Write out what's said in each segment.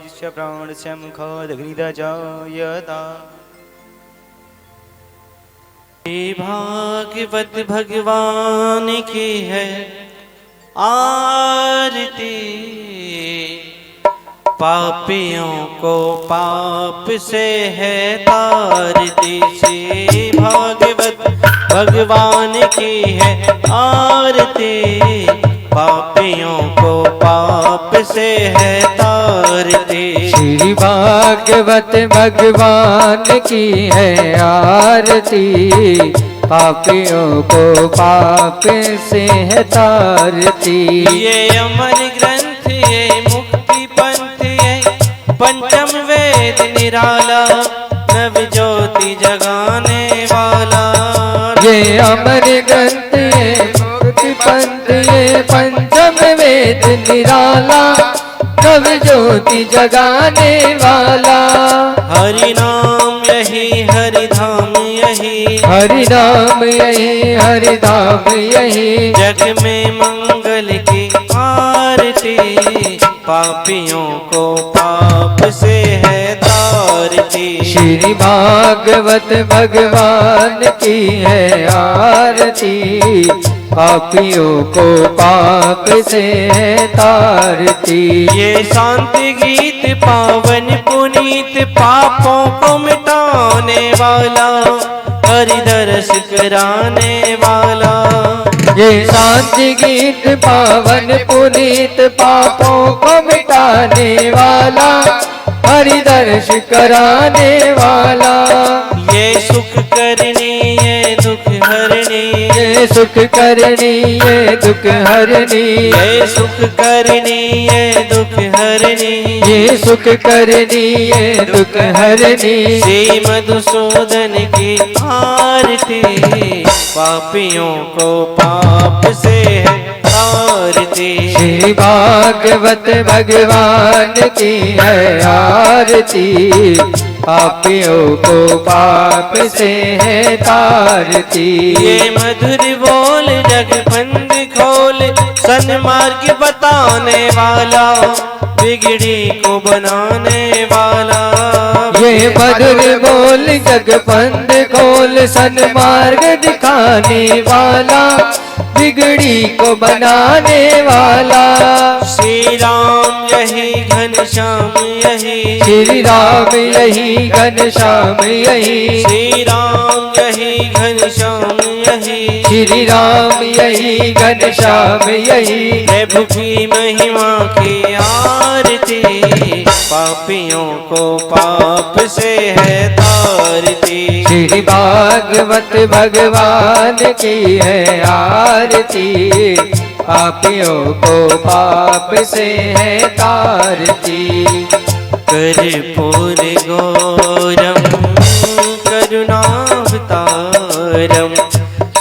वायुश्च प्राणस्य मुखादग्निदजायता। भागवत भगवान की है आरती, पापियों को पाप से है तारती। श्री भागवत भगवान की है आरती, पापियों को पाप से है तारती। श्री भागवत भगवान की है आरती, पापियों को पाप से है तारती। ये अमर ग्रंथ ये मुक्ति पंथ ये पंचम वेद निराला, नव ज्योति जगाने वाला। ये अमर ग्रंथ ये मुक्ति पंथ ये पंचम वेद निराला, नव ज्योति जगाने वाला। हरि नाम यही हरि धाम यही, हरि नाम यही हरि धाम यही, जग में मंगल की आरती, पापियों को पाप से है तारती। श्री भागवत भगवान की है आरती, पापियों को पाप से है तारती। ये शांति गीत पावन पुनीत, पापों को मिटाने वाला, हरि दर्श कराने वाला। ये शांति गीत पावन पुनीत, पापों को मिटाने वाला, हरि दर्श कराने वाला। ये सुख करनी ये दुख हरनी, ये सुख करनी ये दुख हरनी, ये सुख करनी ये दुख हरनी, ये सुख करनी ये दुख हरनी। श्री मधुसूदन की आरती, पापियों को पाप से है तारती। श्री भागवत भगवान की है आरती, पापियों को पाप से है तारती। ये मधुर बोल जगबंद खोल, सन्मार्ग बताने वाला, बिगड़ी को बनाने वाला। ये मधुर बोल जगबंद खोल, सन्मार्ग दिखाने वाला, बिगड़ी को बनाने वाला। श्री राम यही घनश्याम यही, श्री राम यही घनश्याम यही, श्री राम यही घनश्याम यही, श्री राम यही घनश्याम यही। प्रभु की महिमा की आरती, पापियों को पाप से है तारती। श्री भागवत भगवान की है आरती, पापियों को पाप से है तारती। कर्पूर गौरम करुणावतारम,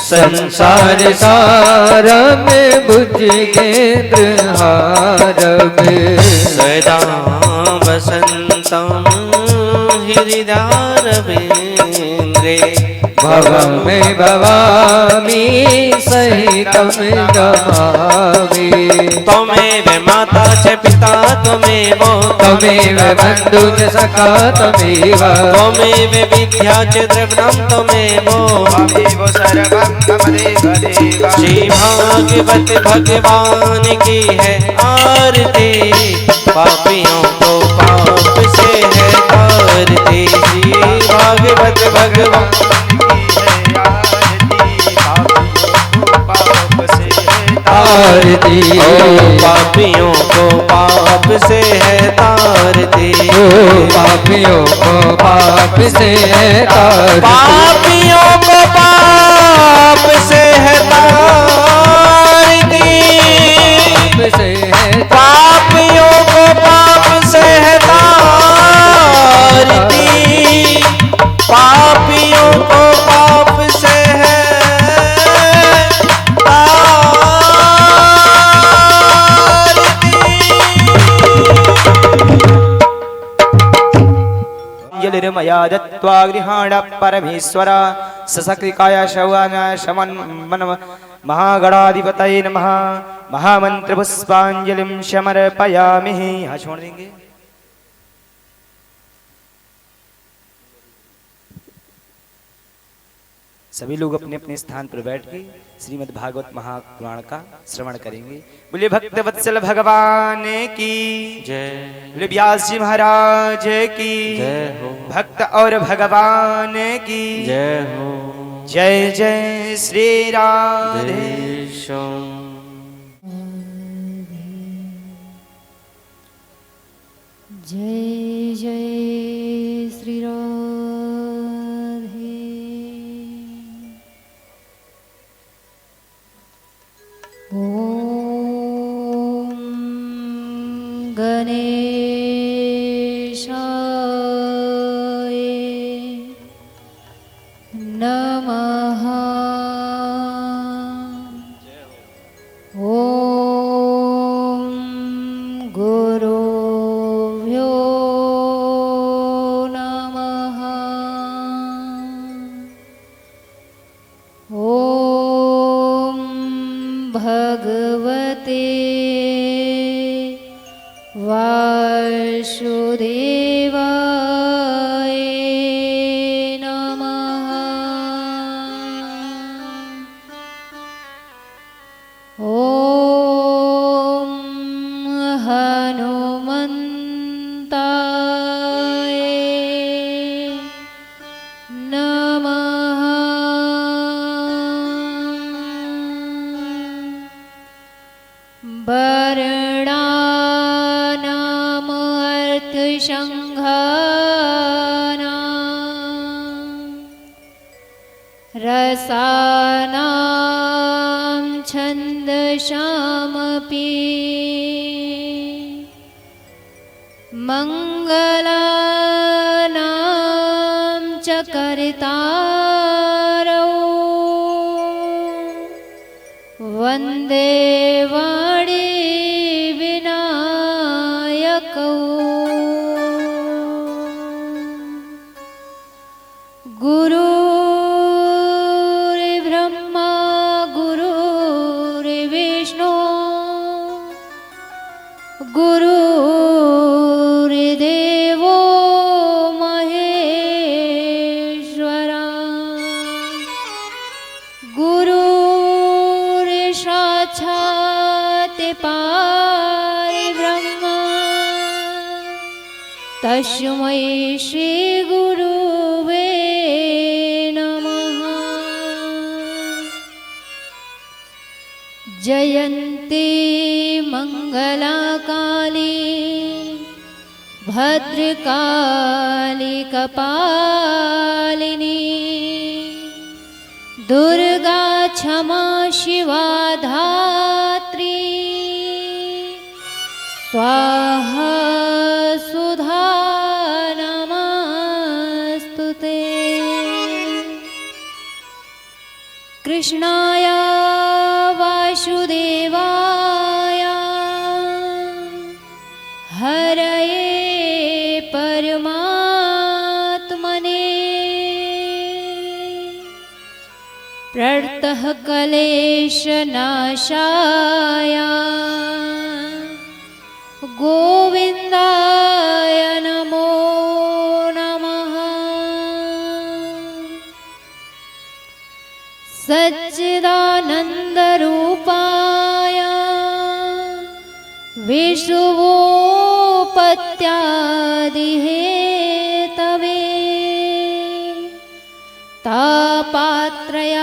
संसार सारम भुजगेंद्र हारम, सदा वसंतम हृदयारविंदे, भवं में भवामी सहितं गमामि। त्वमेव माता च पिता त्वमेव, त्वमेव बन्धु च सखा त्वमेव, त्वमेव विद्या च द्रविणं त्वमेव, त्वमेव सर्वं मम देवदेव। श्री भागवत भगवान की है आरती, पापियों को पाप से है तारती। श्री भागवत भगवान आरती, पापियों को पाप से है तारती। पापियों को पाप से है तारती, पापियों को पाप से है तारती, पापियों को पाप से है तारती, पापियों को पाप से है मया दत्त्वा गृहाण परमेश्वर सशक्तिकाय शौवान शमन मन महागणाधिपतये नमः। महामंत्र पुष्पांजलिं समर्पयामि। यहाँ छोड़ देंगे। सभी लोग अपने अपने स्थान पर बैठ के श्रीमद् भागवत महापुराण का श्रवण करेंगे। बोले भक्त वत्सल भगवान की जय। बोले व्यास जी महाराज की जय हो। भक्त और भगवान की जय हो। जय जय श्री राधे। देशम। जय जय श्री राधे। ओम गणेशाय नमः। ओम गुरुभ्यो नमः। ओम भगवते वासुदेवाय नमः। ओम हनुमन्ताय नमः। वर्णानाम् अर्थसङ्घानाम् रसानां छन्दसामपि मङ्गलानां च कर्तारौ वन्दे वाणी विनायकौ। गुरुर्ब्रह्मा गुरुर्विष्णु गुरुर्देवो महेश्वरा। गुरुर्साक्षात् परब्रह्म तस्मै श्री गुरुवे नमः। जयन्ती मंगलाकाली भद्रकाली कपालिनी दुर्गा क्षमा शिवा धात्री स्वाहा सुधा नमस्तुते। कृष्णाय वासुदेवाय हरये परमात्मने प्रतः क्लेशनाशाय गोविन्दाय नमो नमः। सच्चिदानन्दरूपाय विश्वोपत्यादिहेतवे तापत्रय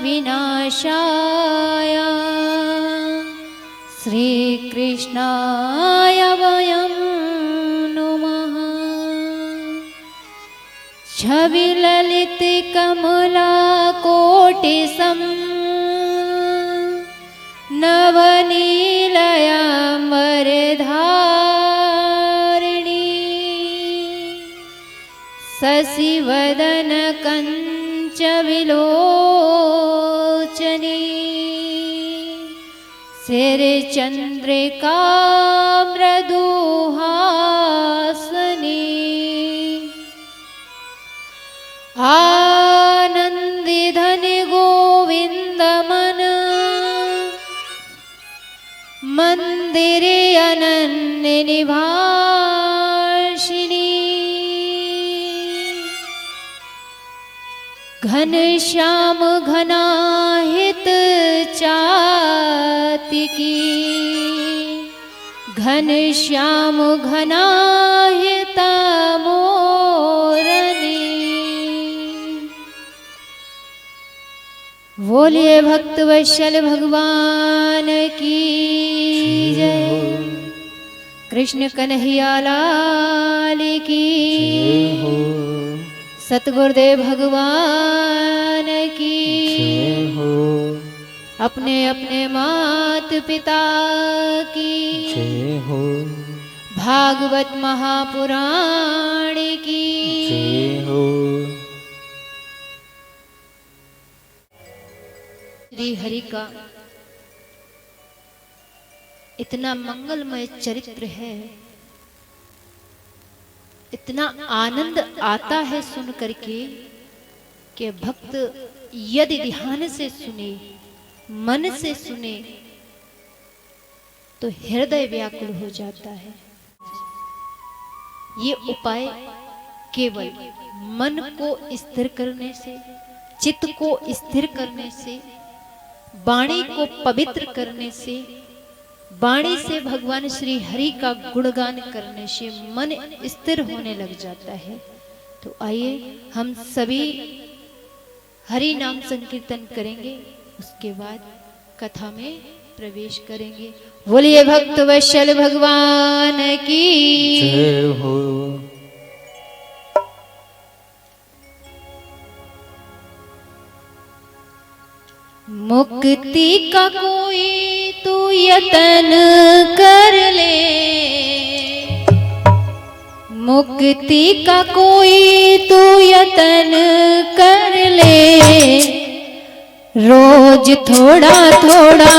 विनाशाय श्रीकृष्णाय वयं नुमः। छविललितकमलाकोटिसं नवनीलयाम्बरधारिणी शशिवदनकञ्चविलोचनी शिरचन्द्रिका मृदुहासनी आनन्दिधन गोविन्दमन मन्दिरे अनन्यनिभासिनी घनश्याम घनाहित चातिकी घनश्याम घनाहित मोरनी। बोलिए भक्त वत्सल भगवान की जय। कृष्ण कन्हैया लाल की, सतगुरुदेव भगवान की, अपने अपने मात पिता की, भागवत महापुराण की। श्री हरि का इतना मंगलमय चरित्र है, इतना आनंद आता है सुन करके कि भक्त यदि ध्यान से सुने, मन से सुने तो हृदय व्याकुल हो जाता है। ये उपाय केवल मन को स्थिर करने से, चित्त को स्थिर करने से, वाणी को पवित्र करने से, वाणी से भगवान श्री हरि का गुणगान करने से मन स्थिर होने लग जाता है। तो आइए हम सभी हरि नाम संकीर्तन करेंगे, उसके बाद कथा में प्रवेश करेंगे। बोलिए भक्त वत्सल भगवान की जय हो। मुक्ति का कोई तू यतन कर ले, मुक्ति का कोई तू यतन कर ले, रोज थोड़ा थोड़ा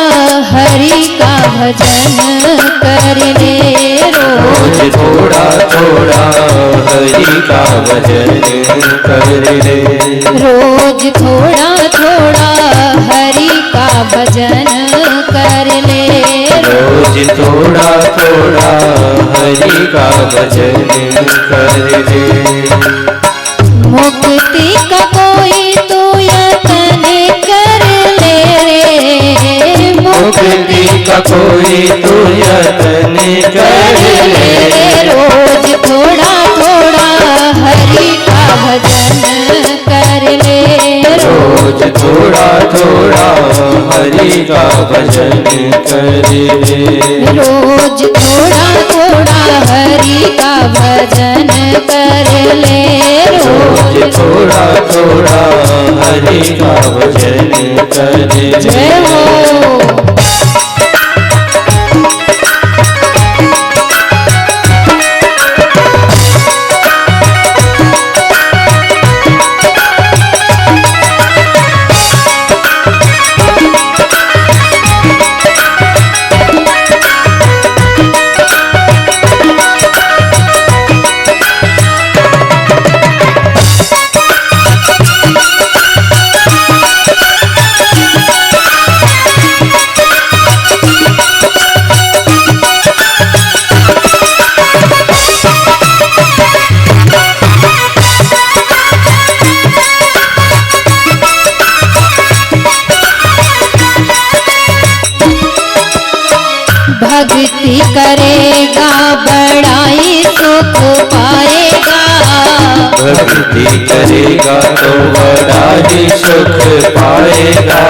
हरि का भजन कर ले, रोज थोड़ा थोड़ा हरि का भजन कर ले, रोज थोड़ा थोड़ा हरि का भजन कर ले, रोज थोड़ा थोड़ा हरि का भजन कर ले। मुक्ति का कोई तू यतन कर ले रे, मुक्ति का कोई तू यतन कर ले, रोज थोड़ा थोड़ा हरि का भजन कर ले, रोज थोड़ा थोड़ा हरि का भजन कर ले, रोज थोड़ा थोड़ा हरि का भजन कर ले, रोज थोड़ा थोड़ा हरि का भजन कर ले। जय हो। भक्ति करेगा बड़ाई सुख पाएगा, भक्ति करेगा तो बड़ा ही सुख पाएगा,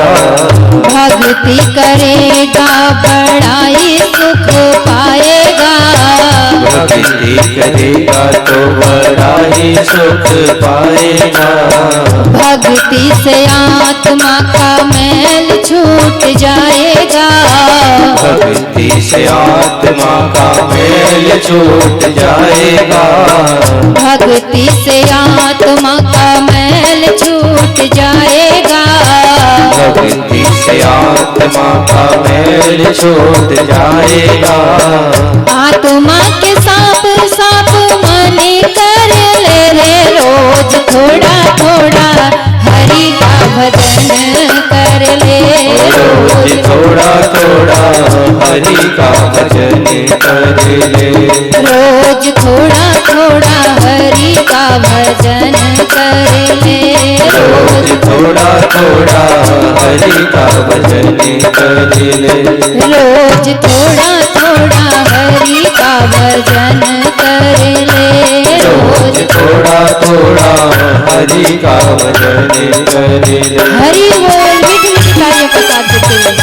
भक्ति करेगा बड़ाई सुख पाएगा, भक्ति करेगा तो बड़ा ही सुख पाएगा, भक्ति से आत्मा का मैल छूट जाएगा, भक्ति से आत्मा का मैल छूट जाएगा, भक्ति से आत्मा का मैल छूट जाएगा, भक्ति से आत्मा का मैल छूट जाएगा, आत्मा के साप साप माने कर ले रे, रोज थोड़ा थोड़ा हरि का भजन कर ले, रोज थोड़ा थोड़ा हरि का भजन कर ले, रोज थोड़ा थोड़ा हरि का भजन कर ले, रोज थोड़ा थोड़ा हरि का भजन कर ले। रोज थोड़ा थोड़ा हरि का भजन कर ले। रोज थोड़ा थोड़ा हरि का भजन कर ले। हरि बोल। मीठी मीठी तालियों के साथ देते हुए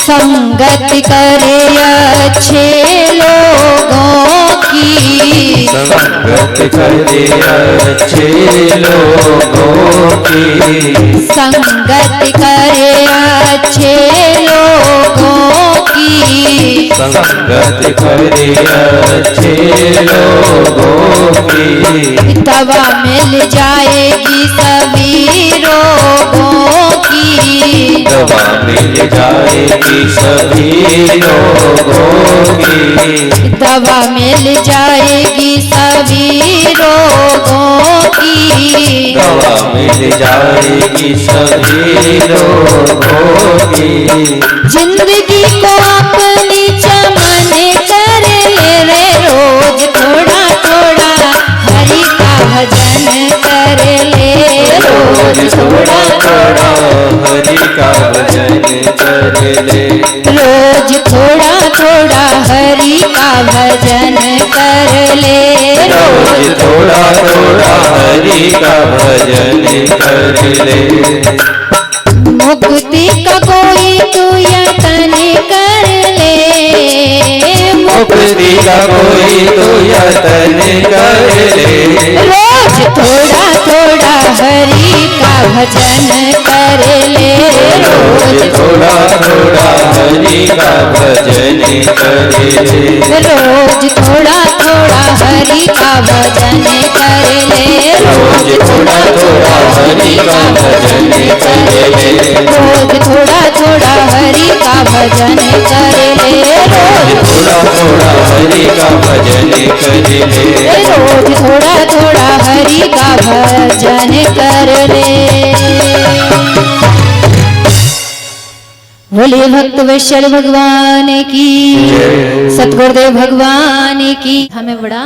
संगत करे अच्छे लोगों की। संगत करे अच्छे लोगों की। संगत करे अच्छे लोगों की। संगत करे अच्छे लोगों की। दवा मिल जाएगी सभी रोगों की। दवा मिल जाएगी सभी लोगों की। दवा मिल जाएगी सभी रोगों की। दवा मिल जाएगी सभी लोगों की। जिंदगी को अपनी चमन कर ले रे। रोज थोड़ा थोड़ा हरि का भजन कर ले। रोज थोड़ा थोड़ा हरि का भजन कर ले। रोज थोड़ा थोड़ा हरि का भजन कर ले। रोज थोड़ा थोड़ा हरि का भजन कर ले। मुक्ति का कोई तू यतन कर ले। मुक्ति का कोई तो यतन कर ले। रोज थोड़ा थोड़ा हरि का भजन कर ले। रोज थोड़ा थोड़ा हरि का भजन कर ले। रोज थोड़ा थोड़ा हरि का भजन कर ले। रोज थोड़ा थोड़ा हरि का भजन कर ले। रोज थोड़ा थोड़ा हरि का भजन कर ले। रोज थोड़ा थोड़ा हरि का भजन कर ले। रोज थोड़ा थोड़ा हरि का भजन कर ले। बोलिए भक्त वैश्य भगवान की, सतगुरुदेव भगवान की। हमें बड़ा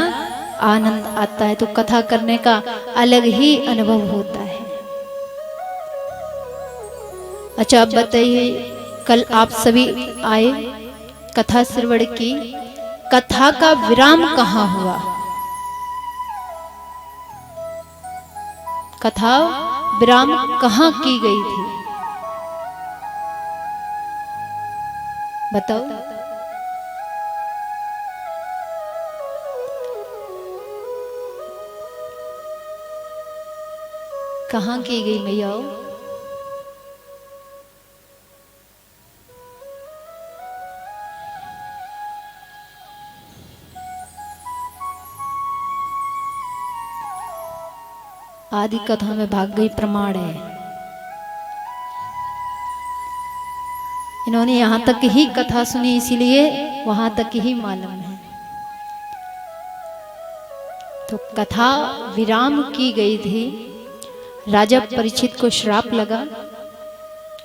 आनंद आता है तो कथा करने का अलग ही अनुभव होता है। अच्छा आप बताइए, कल आप सभी आए कथा श्रवण की, कथा का विराम कहाँ हुआ? कथा विराम कहाँ की गई थी बताओ? कहाँ की गई मैयाओ? आदि कथा में भाग गई प्रमाण है। इन्होंने यहाँ तक ही कथा सुनी, इसीलिए वहां तक ही मालूम है। तो कथा विराम की गई थी। राजा परीक्षित को श्राप लगा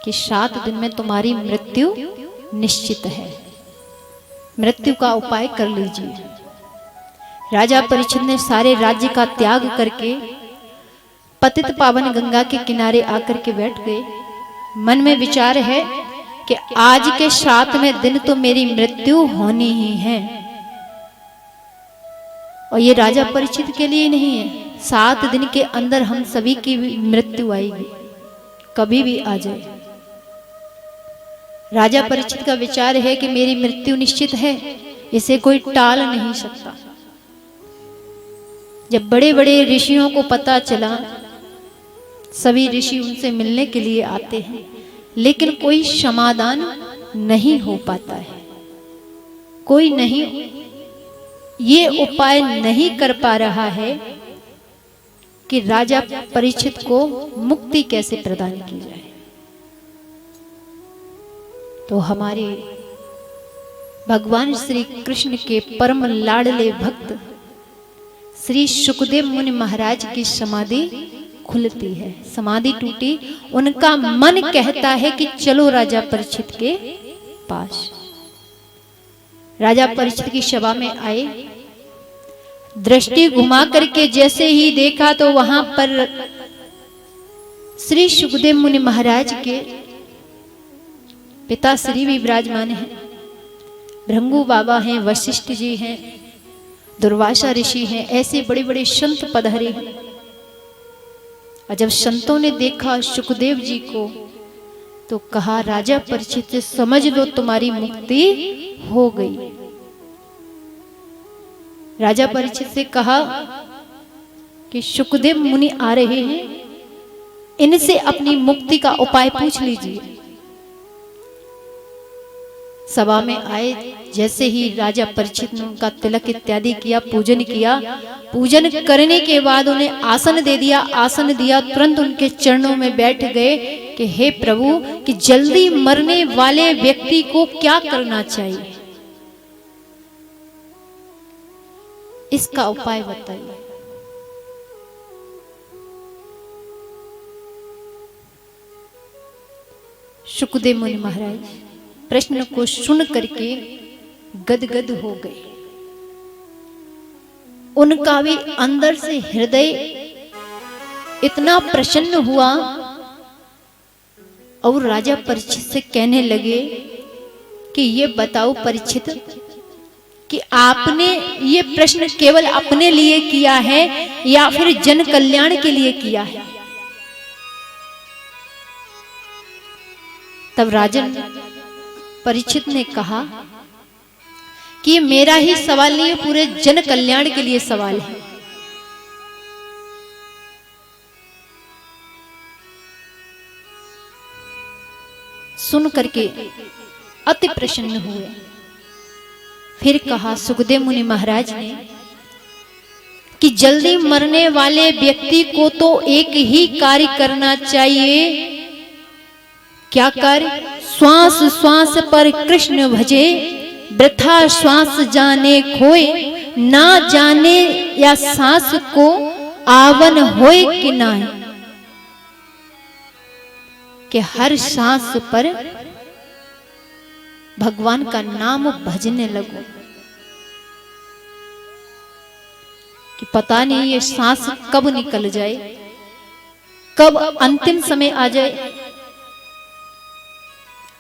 कि 7 दिन में तुम्हारी मृत्यु निश्चित है, मृत्यु का उपाय कर लीजिए। राजा परीक्षित ने सारे राज्य का त्याग करके पतित पावन गंगा के किनारे आकर के बैठ गए। मन में विचार है कि आज के 7वें दिन तो मेरी मृत्यु होनी ही है। और ये राजा परीक्षित के लिए नहीं है, 7 दिन के अंदर हम सभी की मृत्यु आएगी, कभी भी आ जाए। राजा परीक्षित का विचार है कि मेरी मृत्यु निश्चित है, इसे कोई टाल नहीं सकता। जब बड़े बड़े ऋषियों को पता चला, सभी ऋषि उनसे मिलने के लिए आते हैं। लेकिन कोई समाधान नहीं हो पाता है, कोई नहीं ये उपाय नहीं कर पा रहा है कि राजा परीक्षित को मुक्ति कैसे प्रदान की जाए। तो हमारे भगवान श्री कृष्ण के परम लाडले भक्त श्री सुखदेव मुनि महाराज की समाधि खुलती है, समाधि टूटी। उनका मन कहता है कि चलो राजा परीक्षित के पास। राजा परीक्षित की सभा में आए, दृष्टि घुमा करके जैसे ही देखा तो वहां पर श्री सुखदेव मुनि महाराज के पिता श्री भी विराजमान हैं, भृंगु बाबा हैं, वशिष्ठ जी हैं, दुर्वासा ऋषि हैं, ऐसे बड़े बड़े संत पधारे हैं। और जब संतों ने देखा सुखदेव जी को तो कहा, राजा परीक्षित समझ लो तुम्हारी मुक्ति हो गई। राजा परीक्षित से कहा कि सुखदेव मुनि आ रहे हैं, इनसे अपनी मुक्ति का उपाय पूछ लीजिए। सभा में आए, जैसे ही राजा परीक्षित ने उनका तिलक इत्यादि किया, पूजन किया, पूजन करने के बाद उन्हें आसन दे दिया, आसन दिया, तुरंत उनके चरणों में बैठ गए कि हे प्रभु, कि जल्दी मरने वाले व्यक्ति को क्या करना चाहिए, इसका उपाय बताइए। सुखदेव मुनि महाराज प्रश्न को सुन करके गदगद हो गए। उनका भी अंदर से हृदय इतना प्रसन्न हुआ और राजा परीक्षित से कहने लगे कि ये बताओ परीक्षित कि आपने ये प्रश्न केवल अपने लिए किया है या फिर जन कल्याण के लिए किया है। तब राजन परीक्षित ने कहा कि ये मेरा ही सवाल नहीं है, पूरे जन कल्याण के लिए सवाल है। सुन करके अति प्रसन्न हुए। फिर कहा सुखदेव मुनि महाराज ने कि जल्दी मरने वाले व्यक्ति को तो एक ही कार्य करना चाहिए। क्या कार्य? श्वास श्वास पर कृष्ण भजे, वृथा श्वास जाने खोए, ना जाने या सांस को आवन होए कि नाय। कि हर सांस पर भगवान का नाम भजने लगो, कि पता नहीं ये सांस कब निकल जाए, कब अंतिम समय आ जाए।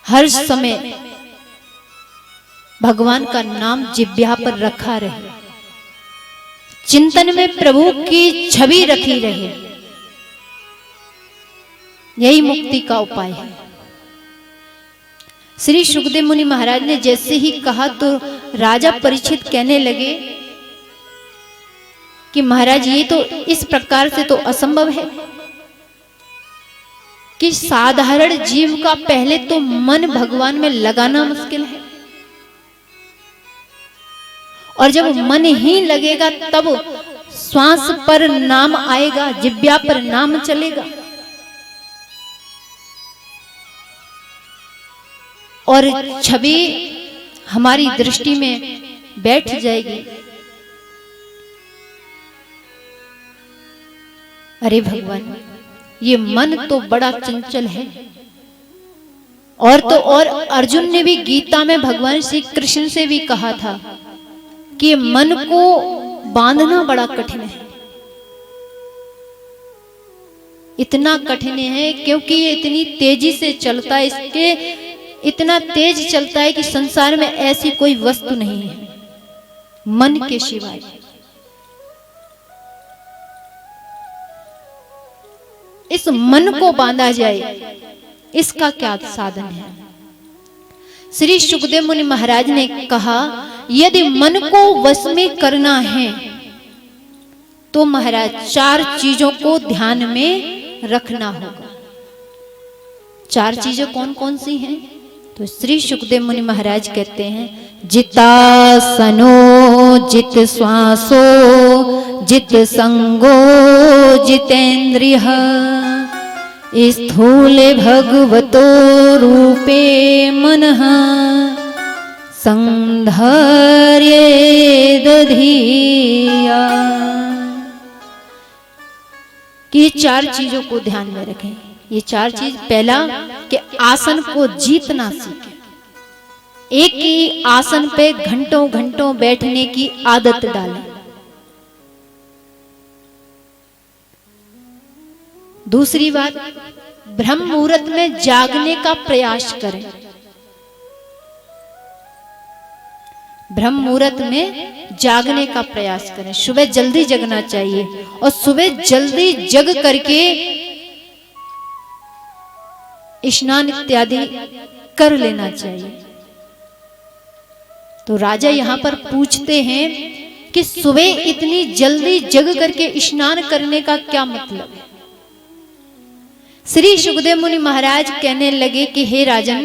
हर समय भगवान का नाम जिह्वा पर रखा रहे, चिंतन में प्रभु की छवि रखी रहे, यही मुक्ति का उपाय है। श्री सुखदेव मुनि महाराज ने जैसे ही कहा तो राजा परीक्षित कहने लगे कि महाराज ये तो इस प्रकार से तो असंभव है कि साधारण जीव का पहले तो मन भगवान में लगाना मुश्किल है, और जब मन ही लगेगा तब श्वास पर नाम आएगा, जिह्वा पर नाम चलेगा, और छवि हमारी दृष्टि में बैठ जाएगी। अरे भगवान, ये मन तो बड़ा चंचल है। और तो और अर्जुन ने भी गीता में भगवान श्री कृष्ण से भी कहा था कि मन को बांधना बड़ा कठिन है। इतना कठिन है क्योंकि ये इतनी तेजी से चलता है, इसके इतना तेज चलता है कि संसार में ऐसी कोई वस्तु नहीं है मन के सिवाय। इस मन को बांधा जाए, इसका क्या साधन है? श्री सुखदेव मुनि महाराज ने कहा, यदि मन को वश में करना है तो महाराज 4 चीजों को ध्यान में रखना होगा। चार चीजें कौन कौन सी हैं? तो श्री सुखदेव मुनि महाराज कहते हैं, जितासनो जित श्वासो जित संगो जितेन्द्रियः स्थूले भगवतो रूपे मनः संधर्ये दधिया। कि ये चार चीजों को ध्यान में रखें। ये चार चीज, पहला कि आसन को जीतना सीखें। एक ही आसन पे घंटों घंटों बैठने की आदत डालें। दूसरी बात, ब्रह्म मुहूर्त में जागने का प्रयास करें। ब्रह्म मुहूर्त में जागने का प्रयास करें। सुबह जल्दी जगना चाहिए और सुबह जल्दी जग करके स्नान इत्यादि कर लेना चाहिए। तो राजा यहां पर पूछते हैं कि सुबह इतनी जल्दी जग करके स्नान करने का क्या मतलब है? श्री सुखदेव मुनि महाराज कहने लगे कि हे राजन,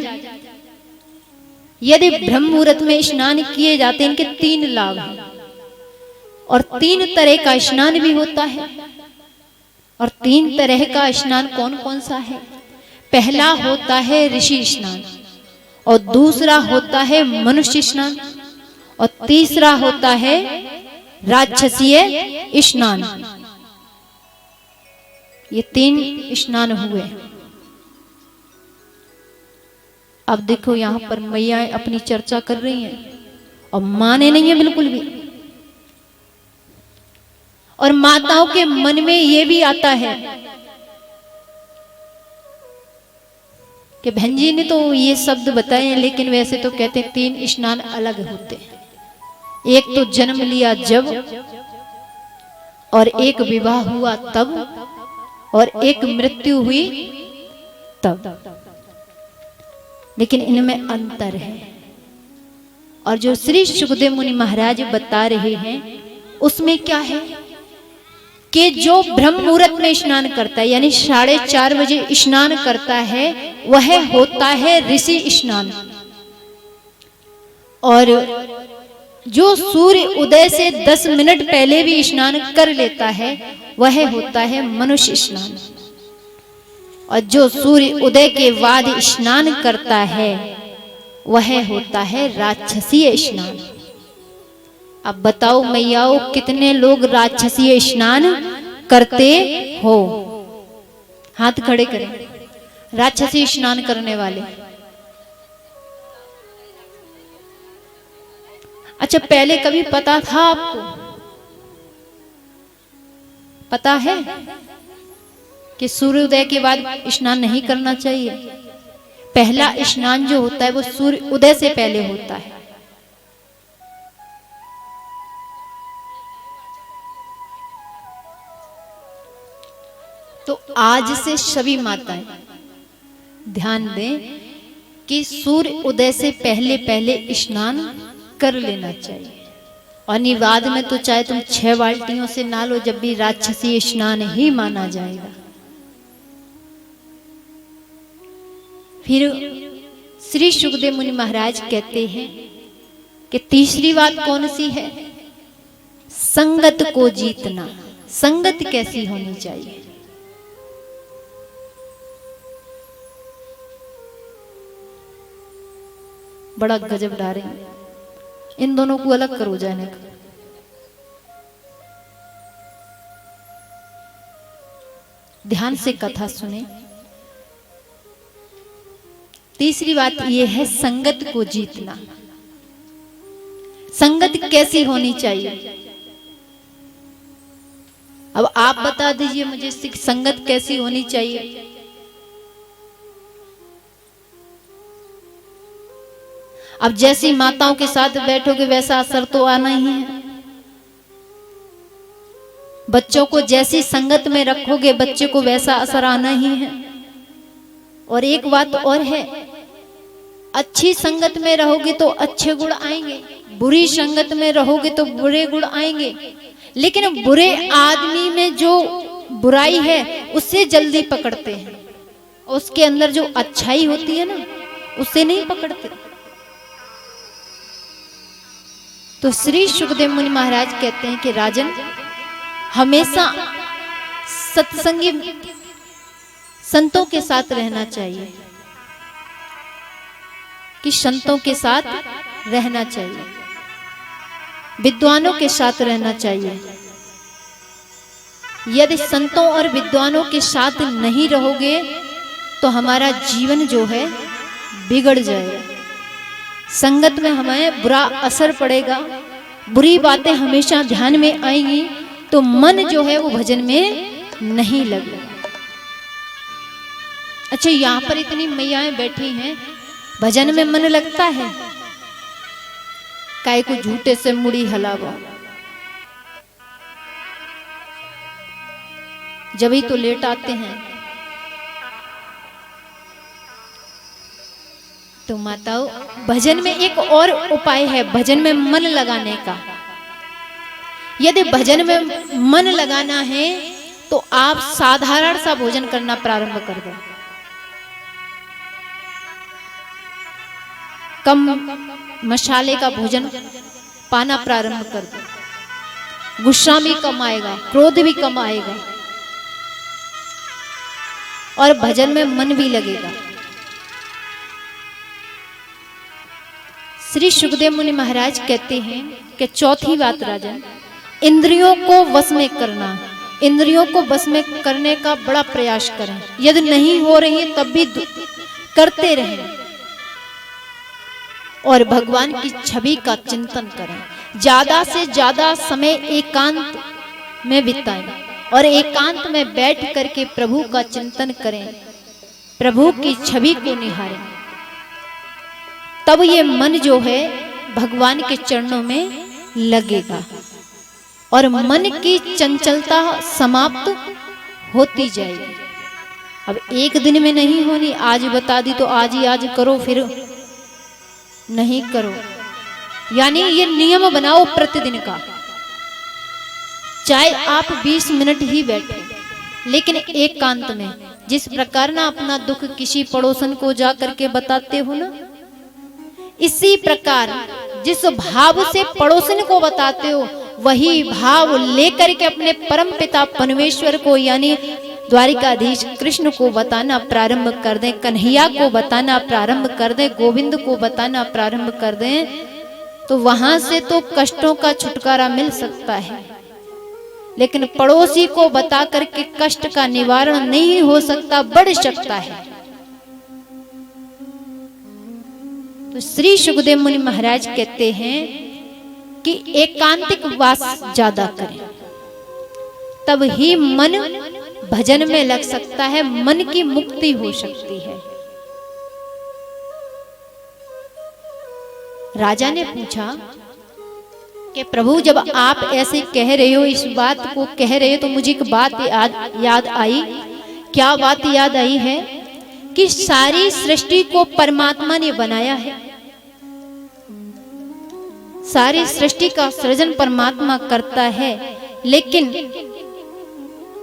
यदि ब्रह्म मुहूर्त में स्नान किए जाते हैं, इनके तीन लाभ हैं और तीन तरह का स्नान भी होता है। और तीन तरह का स्नान कौन कौन सा है? पहला होता है ऋषि स्नान, और दूसरा होता है मनुष्य स्नान, और तीसरा होता है राक्षसीय स्नान। ये तीन स्नान हुए। अब देखो यहां पर मैया अपनी चर्चा कर रही हैं और माने नहीं है बिल्कुल भी। और माताओं के मन में ये भी आता है कि बहन जी ने तो ये शब्द बताए हैं, लेकिन वैसे तो कहते हैं तीन स्नान अलग होते हैं। एक तो जन्म लिया जब, और एक विवाह हुआ तब, और एक मृत्यु हुई तब। लेकिन इनमें अंतर है। और जो श्री सुखदेव मुनि महाराज बता रहे हैं उसमें क्या है कि जो ब्रह्म मुहूर्त में स्नान करता है, यानी 4:30 बजे स्नान करता है, वह होता है ऋषि स्नान। और जो सूर्य उदय से 10 मिनट पहले भी स्नान कर लेता है, वह होता है मनुष्य स्नान। और जो सूर्य उदय के बाद स्नान करता है, वह होता है राक्षसीय स्नान। अब बताओ मैयाओ, कितने लोग राक्षसीय स्नान करते हो? हाथ खड़े करें। राक्षसी स्नान करने वाले। अच्छा, पहले कभी पता था आपको? पता है कि सूर्योदय के बाद स्नान नहीं करना चाहिए? पहला स्नान जो होता है वो सूर्य उदय से पहले होता है। तो आज से सभी माताएं ध्यान दें कि सूर्य उदय से पहले पहले स्नान कर लेना चाहिए। और निवाद में तो चाहे तुम 6 बाल्टियों से नहा लो, जब भी राक्षसी स्नान ही माना जाएगा। फिर श्री सुखदेव मुनि महाराज कहते हैं कि तीसरी बात कौन सी है? संगत को जीतना। संगत कैसी होनी चाहिए? बड़ा गजब डारे, इन दोनों को अलग करो जाने का। ध्यान से कथा सुने। तीसरी बात यह है संगत को जीतना। संगत कैसी होनी चाहिए? अब आप बता दीजिए मुझे, संगत कैसी होनी चाहिए? अब जैसी माताओं के साथ बैठोगे वैसा असर तो आना ही है। बच्चों को जैसी संगत में रखोगे बच्चे को वैसा असर आना ही है। और एक बात और है, अच्छी संगत में रहोगे तो अच्छे गुण आएंगे, बुरी संगत में रहोगे तो बुरे गुण आएंगे। लेकिन बुरे आदमी में जो बुराई है उससे जल्दी पकड़ते हैं उसके अंदर जो अच्छाई होती है ना, उसे नहीं पकड़ते। तो श्री सुखदेव मुनि महाराज कहते हैं कि राजन, हमेशा सत्संगी संतों के साथ रहना चाहिए, कि संतों के साथ रहना चाहिए, विद्वानों के साथ रहना चाहिए। यदि संतों और विद्वानों के साथ नहीं रहोगे तो हमारा जीवन जो है बिगड़ जाएगा। संगत में हमें बुरा असर पड़ेगा, बुरी बातें हमेशा ध्यान में आएंगी, तो मन जो है वो भजन में नहीं लगेगा। अच्छा, यहाँ पर इतनी मैयाएं बैठी हैं, भजन में मन लगता है? काय को झूठे से मुड़ी हलावा, जब ही तो लेट आते हैं। तो माताओं, भजन में एक और उपाय है भजन में मन लगाने का। यदि भजन में मन लगाना है तो आप साधारण सा भोजन करना प्रारंभ कर दो। कम मसाले का भोजन पाना प्रारंभ कर दो। गुस्सा भी कम आएगा, क्रोध भी कम आएगा और भजन में मन भी लगेगा। श्री सुखदेव मुनि महाराज कहते हैं कि चौथी बात राजन, इंद्रियों को वश में करना। इंद्रियों को वश में करने का बड़ा प्रयास करें। यदि नहीं हो रही है तब भी करते रहें और भगवान की छवि का चिंतन करें। ज्यादा से ज्यादा समय एकांत में बिताएं और एकांत में बैठ करके प्रभु का चिंतन करें, प्रभु की छवि को निहारें। तब ये मन जो है भगवान के चरणों में लगेगा और मन की चंचलता समाप्त होती जाएगी। अब एक दिन में नहीं होनी, आज बता दी तो आज ही आज करो, फिर नहीं करो। यानी ये नियम बनाओ प्रतिदिन का। चाहे आप 20 मिनट ही बैठो, लेकिन एकांत में। जिस प्रकार ना अपना दुख किसी पड़ोसन को जा करके बताते हो ना, इसी प्रकार जिस भाव से पड़ोसन को बताते हो, वही भाव लेकर के अपने परम पिता परमेश्वर को यानी द्वारिकाधीश कृष्ण को बताना प्रारंभ कर दें, कन्हैया को बताना प्रारंभ कर दें, गोविंद को बताना प्रारंभ कर दें, तो वहां से तो कष्टों का छुटकारा मिल सकता है। लेकिन पड़ोसी को बता करके कष्ट का निवारण नहीं हो सकता, बढ़ सकता है। तो श्री सुखदेव मुनि महाराज कहते हैं कि एकांतिक वास ज्यादा करें, तब ही मन भजन में लग सकता है, मन की मुक्ति हो सकती है। राजा ने पूछा कि प्रभु, जब आप ऐसे कह रहे हो, इस बात को कह रहे हो, तो मुझे एक बात याद आई। क्या बात याद आई है? कि सारी सृष्टि को परमात्मा ने बनाया है, सारी सृष्टि का सृजन परमात्मा करता है, लेकिन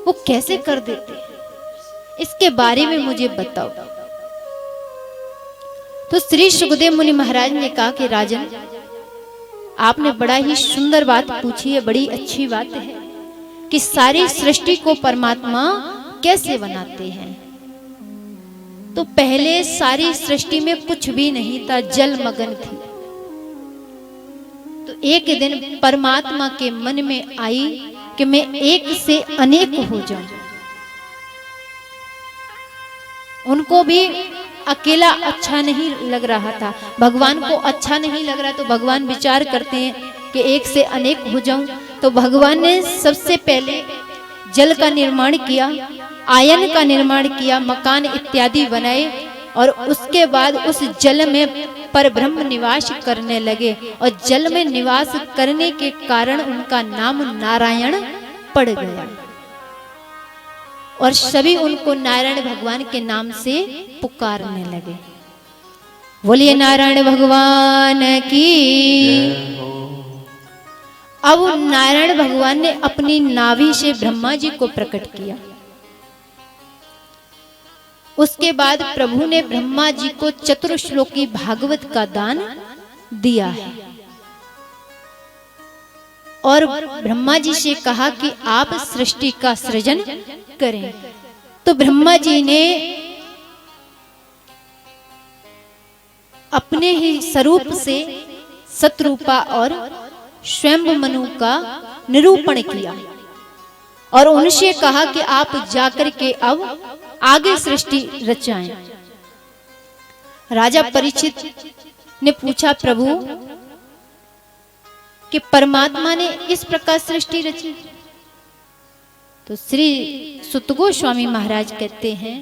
वो कैसे कर देते हैं, इसके बारे में मुझे बताओ। तो श्री सुखदेव मुनि महाराज ने कहा कि राजन, आपने बड़ा ही सुंदर बात पूछी है, बड़ी अच्छी बात है कि सारी सृष्टि को परमात्मा कैसे बनाते हैं। तो पहले सारी सृष्टि में कुछ भी नहीं था, जलमग्न थी। तो एक दिन परमात्मा के मन में आई कि मैं एक से अनेक हो जाऊं। उनको भी अकेला अच्छा नहीं लग रहा था, भगवान को अच्छा नहीं लग रहा, तो भगवान विचार करते हैं कि एक से अनेक हो जाऊं। तो भगवान ने सबसे पहले जल का निर्माण किया, आयन का निर्माण किया, मकान इत्यादि बनाए और उसके बाद उस जल में परब्रह्म निवास करने लगे और जल में निवास करने के कारण उनका नाम नारायण पड़ गया और सभी उनको नारायण भगवान के नाम से पुकारने लगे। बोलिए नारायण भगवान की। अब नारायण भगवान ने अपनी नाभि से ब्रह्मा जी को प्रकट किया उसके बाद प्रभु ने ब्रह्मा जी को चतुर्श्लोकी भागवत का दान दिया है और ब्रह्मा जी से कहा कि आप सृष्टि का सृजन करें। तो ब्रह्मा जी ने अपने ही स्वरूप से सतरूपा और स्वयं मनु का निरूपण किया और उनसे कहा कि आप जाकर के अब आगे सृष्टि रचाएं। राजा परीक्षित ने पूछा, प्रभु कि परमात्मा ने इस प्रकार सृष्टि रची? तो श्री सुत गोस्वामी महाराज कहते हैं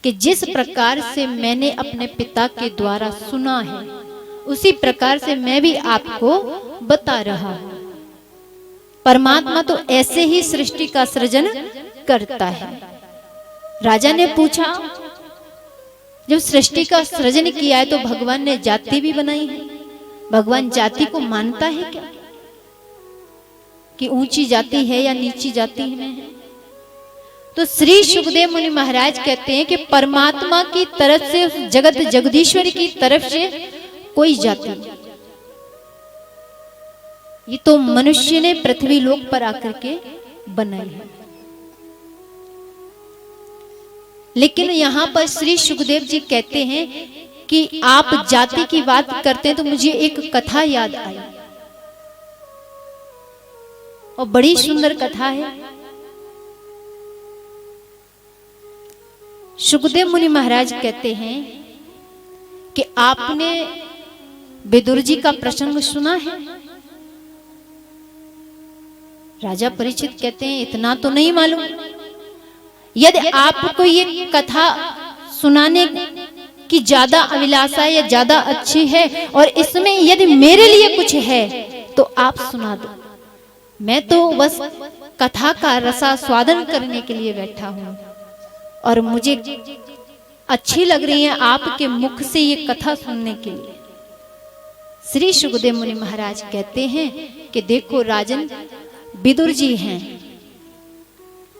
कि जिस प्रकार से मैंने अपने पिता के द्वारा सुना है उसी प्रकार से मैं भी आपको बता रहा हूं। परमात्मा तो ऐसे ही सृष्टि का सृजन करता है। राजा ने पूछा, जब सृष्टि का सृजन किया है तो भगवान ने जाति भी बनाई है, भगवान जाति को मानता है क्या कि ऊंची जाति है या नीची जाति में है? तो श्री सुखदेव मुनि महाराज कहते हैं कि परमात्मा की तरफ से, उस जगत जगदीश्वर की तरफ से कोई जाति नहीं। ये तो मनुष्य ने पृथ्वी लोक पर आकर के बनाई है। लेकिन यहां पर श्री सुखदेव जी कहते हैं कि आप जाति की बात करते हैं तो मुझे एक कथा याद आई और बड़ी सुंदर कथा है। सुखदेव मुनि महाराज कहते हैं कि आपने विदुर जी का प्रसंग सुना है? राजा परीक्षित कहते हैं इतना तो नहीं मालूम। यदि आपको ये कथा सुनाने की ज्यादा अभिलाषा या ज्यादा अच्छी है और इसमें यदि मेरे लिए कुछ है तो आप सुना दो। मैं तो बस कथा का रसास्वादन करने के लिए बैठा हूं और मुझे अच्छी लग रही है आपके मुख से ये कथा सुनने के लिए। श्री सुखदेव मुनि महाराज कहते हैं कि देखो राजन, विदुर जी हैं,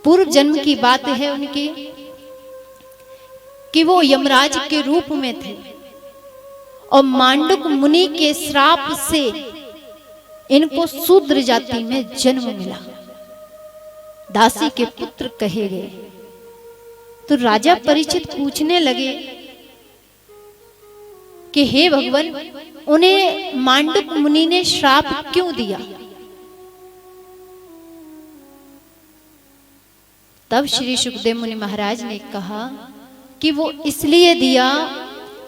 पूर्व जन्म की बात है उनकी कि वो यमराज के रूप में थे और मांडुक मुनि के श्राप से इनको शूद्र जाति में जन्म मिला, दासी के पुत्र कहे गए। तो राजा परीक्षित पूछने लगे कि हे भगवान, उन्हें मांडुक मुनि ने श्राप क्यों दिया? तब श्री सुखदेव मुनि महाराज ने कहा कि वो इसलिए दिया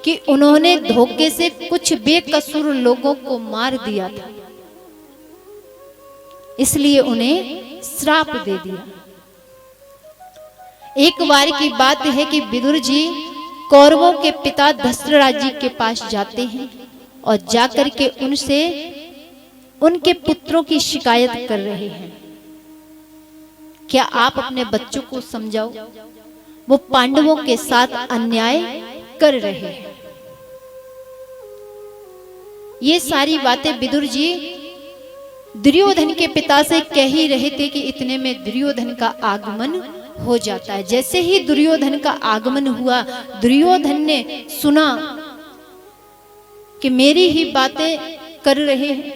कि उन्होंने धोखे से कुछ बेकसूर लोगों को मार दिया था, इसलिए उन्हें श्राप दे दिया। एक बार की बात है कि विदुर जी कौरवों के पिता धृतराष्ट्र जी के पास जाते हैं और जाकर के उनसे उनके पुत्रों की शिकायत कर रहे हैं, क्या आप अपने बच्चों को समझाओ, वो पांडवों के साथ अन्याय कर रहे हैं। ये सारी बातें विदुर जी दुर्योधन के पिता से कह ही रहे थे कि इतने में दुर्योधन का आगमन हो जाता है। जैसे ही दुर्योधन का आगमन हुआ, दुर्योधन ने सुना कि मेरी ही बातें कर रहे हैं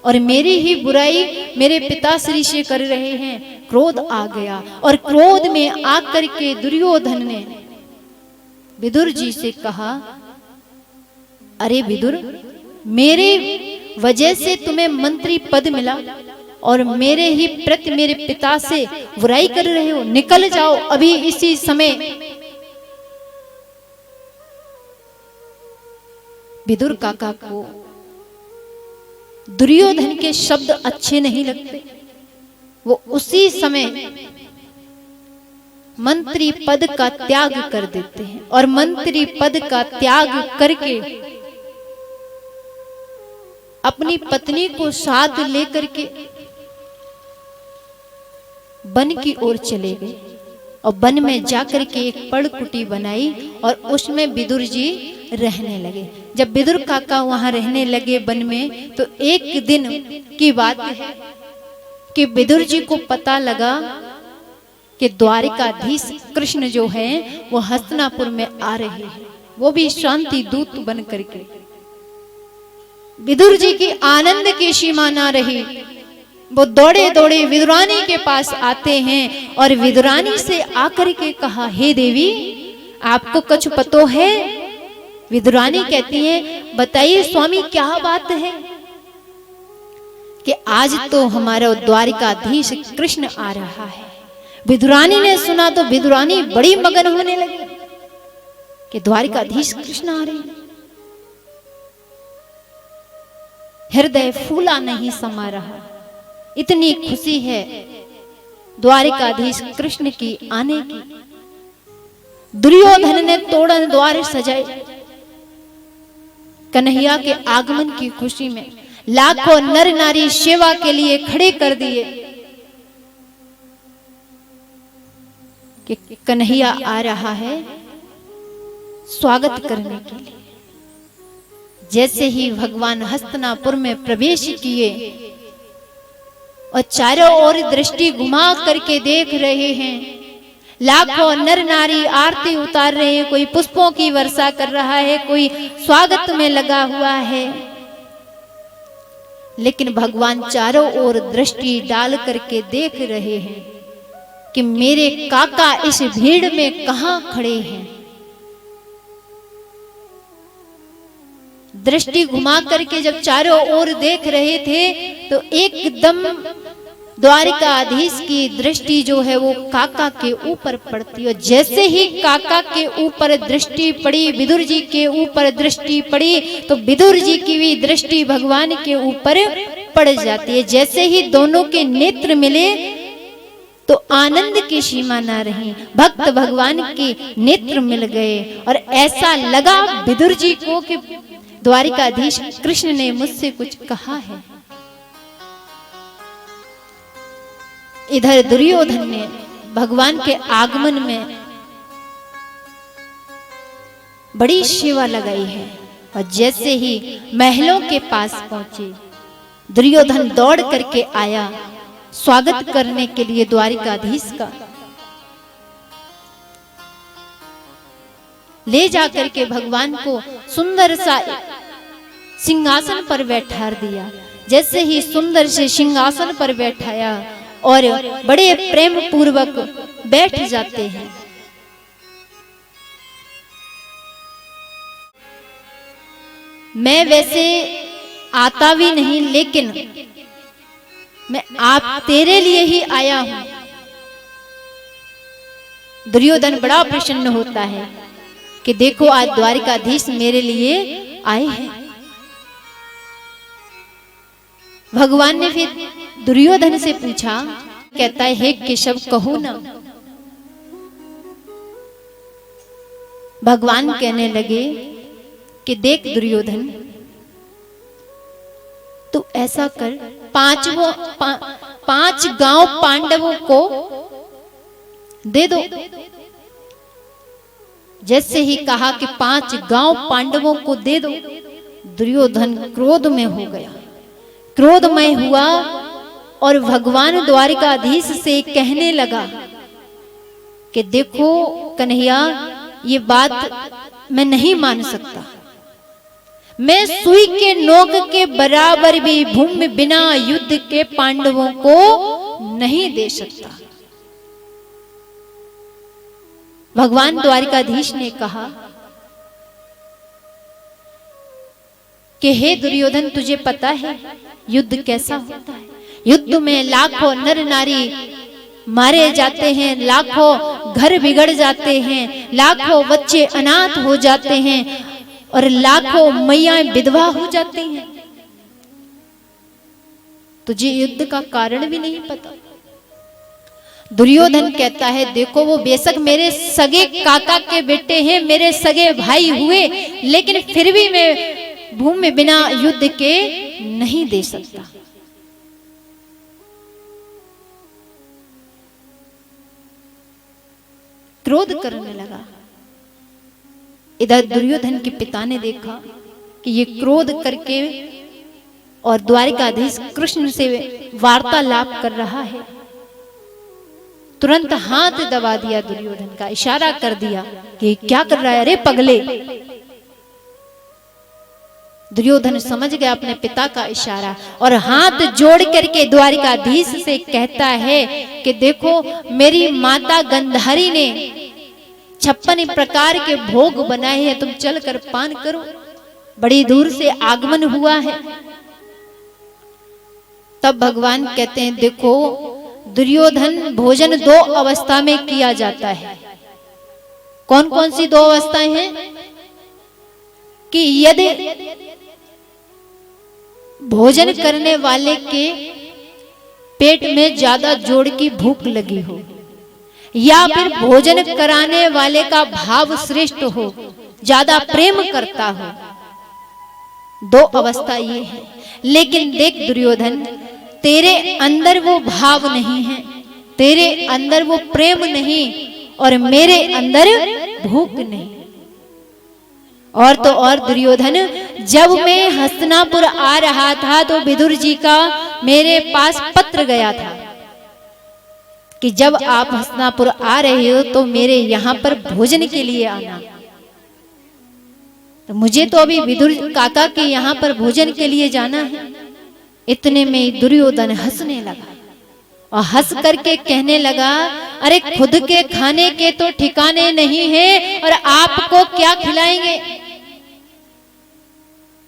और मेरी ही बुराई मेरे पिताश्री से कर रहे हैं, क्रोध आ गया और क्रोध में आकर के दुर्योधन ने विदुर जी से कहा, अरे विदुर, मेरे वजह से तुम्हें मंत्री पद मिला और मेरे ही प्रति मेरे पिता से बुराई कर रहे हो, निकल जाओ अभी इसी समय। विदुर काका को दुर्योधन के शब्द अच्छे नहीं लगते, वो उसी समय मंत्री पद का त्याग कर देते हैं और मंत्री पद का त्याग करके अपनी पत्नी को साथ लेकर के वन की ओर चले गए और वन में जाकर के एक पड़कुटी बनाई और उसमें विदुर जी रहने लगे। जब विदुर काका वहां रहने लगे वन में, तो एक दिन की बात है कि विदुर जी को पता लगा कि द्वारिकाधीश कृष्ण जो है वो हस्तिनापुर में आ रहे हैं, वो भी शांति दूत बन करके। विदुर जी की आनंद की सीमा ना रही, वो दौड़े दौड़े विदुरानी के पास आते हैं और विदुरानी से आकर के कहा, हे देवी आपको कुछ पतो है? विदुरानी कहती है, बताइए स्वामी क्या बात है? कि आज तो हमारा द्वारिकाधीश कृष्ण आ रहा है। विदुरानी ने सुना तो विदुरानी बड़ी मगन होने लगी कि द्वारिकाधीश कृष्ण आ रहे हैं। हृदय फूला नहीं समा रहा, इतनी खुशी है द्वारिकाधीश कृष्ण की आने की। दुर्योधन ने तोरण द्वार सजाए कन्हैया के आगमन की खुशी में, लाखों नर नारी सेवा के लिए खड़े कर दिए कि कन्हैया आ रहा है स्वागत करने के लिए। जैसे ही भगवान हस्तिनापुर में प्रवेश किए और चारों ओर दृष्टि घुमा करके देख रहे हैं, लाखों नर नारी आरती उतार रहे हैं, कोई पुष्पों की वर्षा कर रहा है, कोई स्वागत में लगा हुआ है। लेकिन भगवान चारों ओर दृष्टि डाल करके देख रहे हैं कि मेरे काका इस भीड़ में कहां खड़े हैं। दृष्टि घुमा करके जब चारों ओर देख रहे थे तो एकदम द्वारिकाधीश की दृष्टि जो है वो काका के ऊपर पड़ती है। जैसे ही काका के ऊपर दृष्टि पड़ी, विदुर जी के ऊपर दृष्टि पड़ी, तो विदुर जी की भी दृष्टि भगवान के ऊपर पड़ जाती है। जैसे ही दोनों के नेत्र मिले तो आनंद की सीमा ना रही, भक्त भगवान के नेत्र मिल गए और ऐसा लगा विदुर जी को कि द्वारिकाधीश कृष्ण ने मुझसे कुछ कहा है। इधर दुर्योधन ने भगवान के आगमन में बड़ी सेवा लगाई है और जैसे ही महलों के पास पहुंचे, दुर्योधन दौड़ करके आया स्वागत करने के लिए द्वारिकाधीश का। ले जाकर के भगवान को सुंदर सा सिंहासन पर बैठा दिया। जैसे ही सुंदर से सिंहासन पर बैठाया और बड़े प्रेम पूर्वक बैठ जाते हैं। मैं वैसे आता भी नहीं, लेकिन मैं आप तेरे लिए ही आया हूं। दुर्योधन बड़ा प्रसन्न होता है कि देखो आज द्वारिकाधीश मेरे लिए आए हैं। भगवान ने फिर दुर्योधन से पूछा, कहता है हे केशव कहो ना। भगवान कहने लगे कि देख दुर्योधन, तू ऐसा कर, पांच गांव पांडवों को दे दो। जैसे ही कहा कि 5 गांव पांडवों को दे दो, दुर्योधन क्रोध में हो गया, क्रोधमय हुआ और भगवान द्वारिकाधीश से कहने लगा कि देखो कन्हैया, ये बात मैं नहीं मान सकता। मैं सुई के नोक के बराबर भी भूमि बिना युद्ध के पांडवों को नहीं दे सकता। भगवान द्वारिकाधीश ने कहा कि हे दुर्योधन, तुझे पता है युद्ध कैसा होता है? युद्ध में लाखों नर नारी मारे जाते हैं, लाखों घर बिगड़ जाते हैं, लाखों बच्चे अनाथ हो जाते हैं और लाखों मैयां विधवा हो जाती हैं। तुझे युद्ध का कारण भी नहीं पता। दुर्योधन कहता है देखो, वो बेशक मेरे सगे काका के बेटे हैं, मेरे सगे भाई हुए, लेकिन फिर भी मैं भूमि बिना युद्ध के नहीं दे सकता। क्रोध करने लगा। इधर दुर्योधन के पिता ने देखा कि ये क्रोध करके और द्वारिकाधीश कृष्ण से वार्तालाप कर रहा है। तुरंत हाथ दबा दिया दुर्योधन का, इशारा कर दिया कि क्या कर रहा है, अरे पगले। दुर्योधन समझ गया अपने पिता का इशारा और हाथ जोड़ करके द्वारिकाधीश से कहता है कि देखो मेरी माता गंधारी ने 56 प्रकार के भोग बनाए हैं, तुम चलकर पान करो, बड़ी दूर से आगमन हुआ है। तब भगवान कहते हैं देखो दुर्योधन, भोजन 2 अवस्था में किया जाता है। कौन कौन सी 2 अवस्थाएं हैं कि यदि भोजन करने वाले के पेट में ज्यादा जोर की भूख लगी हो, या फिर भोजन कराने वाले का भाव श्रेष्ठ हो, ज्यादा प्रेम करता हो, 2 अवस्था ये है। लेकिन देख दुर्योधन, तेरे अंदर वो भाव नहीं है, तेरे अंदर वो प्रेम नहीं और मेरे अंदर भूख नहीं। और तो और दुर्योधन, जब मैं हस्तिनापुर आ रहा था तो विदुर जी का मेरे पास पत्र गया था कि जब आप हस्तिनापुर आ रहे हो तो मेरे यहाँ पर भोजन के लिए आना। तो मुझे तो अभी विदुर काका के यहाँ पर भोजन के लिए जाना है। इतने में दुर्योधन हंसने लगा और हंस करके कहने लगा, अरे खुद के खाने के तो ठिकाने नहीं है और आपको क्या खिलाएंगे।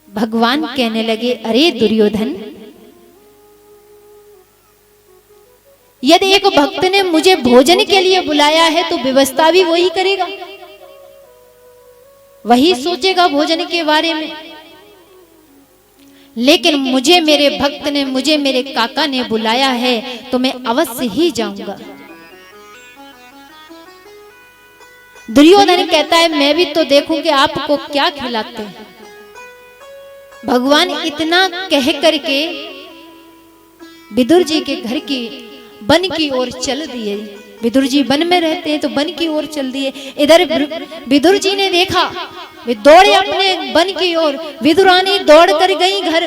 भगवान कहने लगे, अरे दुर्योधन, यदि एक भक्त ने मुझे भोजन के लिए बुलाया है तो व्यवस्था भी वही करेगा, वही सोचेगा भोजन के बारे में। लेकिन मुझे मेरे भक्त ने, मुझे मेरे काका ने बुलाया है तो मैं अवश्य ही जाऊंगा। दुर्योधन कहता है, मैं भी तो देखूं कि आपको क्या खिलाते हैं। भगवान इतना कह करके विदुर जी के घर की वन की ओर चल दिए। विदुर जी वन में रहते हैं तो वन की ओर चल दिए। इधर विदुर जी ने देखा, वे दौड़े अपने वन की ओर। विदुरानी दौड़ कर गई घर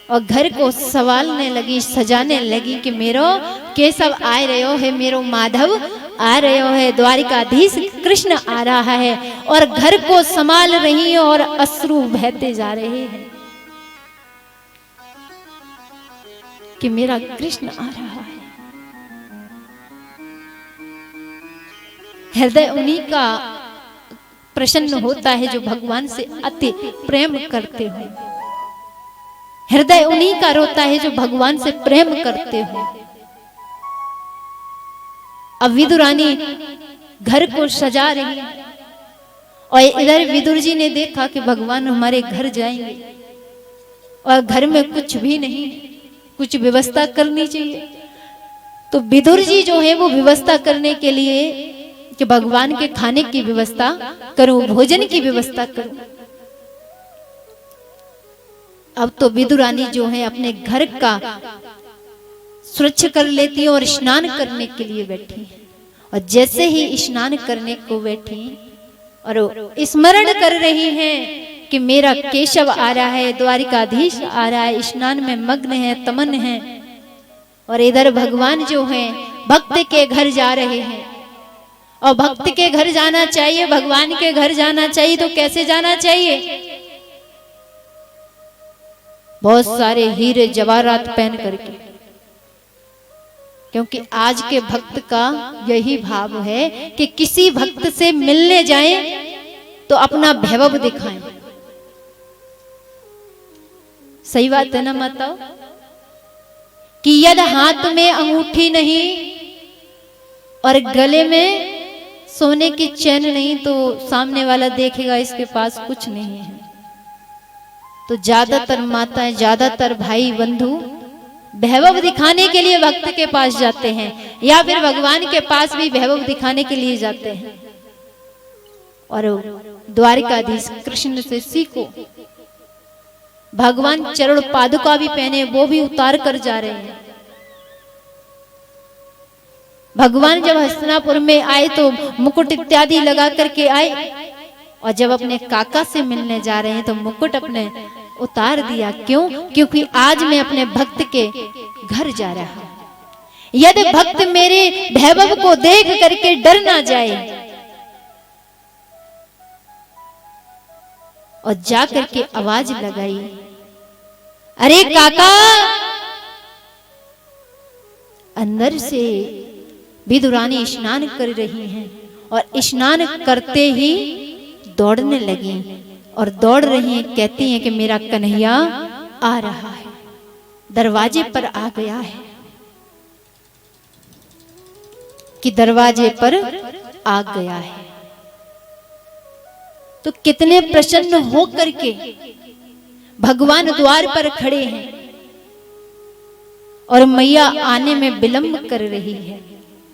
और घर को संभालने लगी, सजाने लगी कि मेरो केशव आ रहे हो है, मेरो माधव आ रहे हो है, द्वारिकाधीश कृष्ण आ रहा है। और घर को संभाल रही है और अश्रु बहते जा रहे हैं कि मेरा कृष्ण आ रहा है। हृदय उन्हीं का प्रसन्न होता है जो भगवान से अति प्रेम करते हो। हृदय उन्हीं का रोता है जो भगवान से प्रेम करते हो। अब विदुरानी घर को सजा रही है और इधर विदुर जी ने देखा कि भगवान हमारे घर जाएंगे और घर में कुछ भी नहीं, कुछ व्यवस्था करनी चाहिए। तो विदुर जी जो है वो व्यवस्था करने के लिए कि भगवान के खाने की व्यवस्था करूं, भोजन की व्यवस्था करूं। अब तो विदुरानी जो है अपने घर का स्वच्छ कर लेती है और स्नान करने के लिए बैठी है। और जैसे ही स्नान करने को बैठी और स्मरण कर रही हैं कि मेरा केशव आ रहा है, द्वारिकाधीश आ रहा है, स्नान में मग्न है, तमन है। और इधर भगवान जो है भक्त के घर जा रहे हैं। और भक्त के घर जाना चाहिए, भगवान के घर जाना चाहिए तो कैसे जाना चाहिए? बहुत सारे हीरे जवाहरात पहन करके, क्योंकि आज के भक्त का यही भाव है कि किसी भक्त से मिलने जाएं तो अपना वैभव दिखाएं। सही बात है ना माताओ? कि यदि हाथ में अंगूठी नहीं और गले में सोने की चैन नहीं तो सामने वाला देखेगा इसके पास कुछ नहीं है। तो ज्यादातर माताएं, ज्यादातर भाई बंधु वैभव दिखाने के लिए भक्त के पास जाते हैं या फिर भगवान के पास भी वैभव दिखाने के लिए जाते हैं। और द्वारिकाधीश कृष्ण से सीखो। भगवान चरण पादुका भी पहने, वो भी उतार कर जा रहे हैं। भगवान जब हस्तिनापुर में आए तो मुकुट इत्यादि लगा करके आए और जब अपने काका से मिलने जा रहे हैं तो मुकुट अपने उतार दिया। क्यों? क्योंकि आज मैं अपने भक्त के घर जा रहा हूं। यदि भक्त मेरे वैभव को देख करके डर ना जाए और जा करके आवाज लगाई, अरे काका। अंदर से विदुरानी स्नान कर रही हैं और स्नान करते ही दौड़ने लगी और दौड़ रही हैं, कहती हैं कि मेरा कन्हैया आ रहा है, दरवाजे पर आ गया है, कि दरवाजे पर आ गया है। तो कितने प्रसन्न हो करके भगवान द्वार पर खड़े हैं और मैया आने में विलंब कर रही है।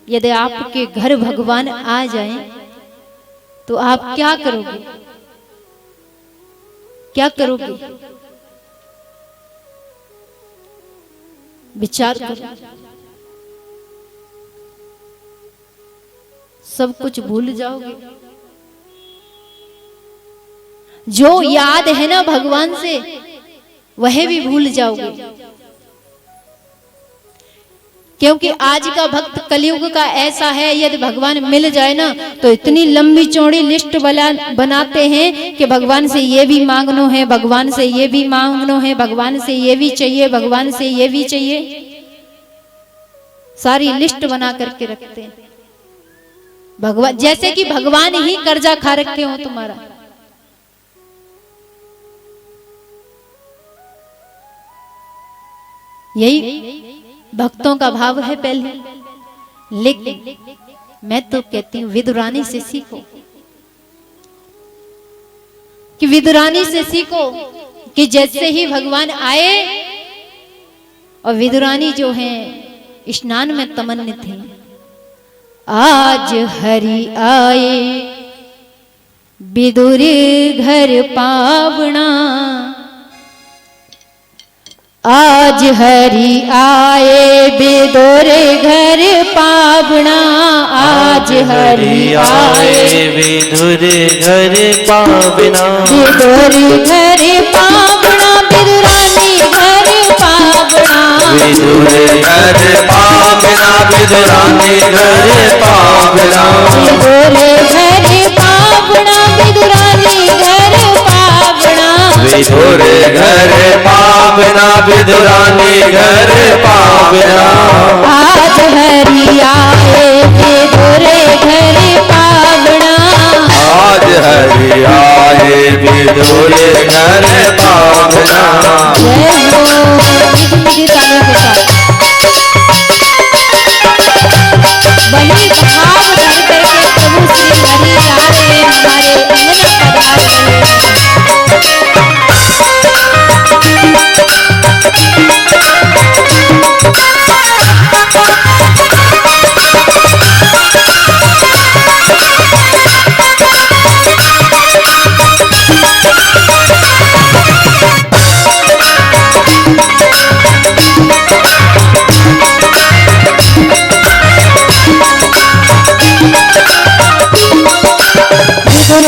यदि आपके घर भगवान आ जाएं तो आप क्या करोगे? क्या करोगे? विचार करो। सब कुछ भूल जाओगे। जो याद है ना भगवान से वह भी भूल जाओगे, क्योंकि आज का भक्त कलयुग का ऐसा है, यदि भगवान मिल जाए ना तो इतनी लंबी चौड़ी लिस्ट बनाते हैं कि भगवान से ये भी मांगनो है, भगवान से ये भी मांगनो है, भगवान से ये भी चाहिए, भगवान से ये भी चाहिए, सारी लिस्ट बना करके रखते हैं। भगवान जैसे कि भगवान ही कर्जा खा रखे हो तुम्हारा। यही भक्तों का भाव है पहले। लेकिन मैं तो कहती हूं विदुरानी से सीखो, कि विदुरानी से सीखो कि जैसे ही भगवान आए, और विदुरानी जो हैं स्नान में तमन्ने थे, आज हरि आए विदुर घर पावना, आज हरि आए विदुर घर पावना, आज हरि आए विदुर घर पावना, विदुर घर पावना, विदुरानी घर पावना, विदुर घर पावना, विदुरानी घर पावना, विदुर घर पावना, विदुरानी घर पावना, विदुर घर पावना, विदुरानी घर पावना, आज हरि आए विदुर घर पावना, आज हरि आए विदुर घर पावना। जय हो। तालियों के साथ वही भाव धर करके प्रभु श्री हरि आए हमारे अंगना पधार गए।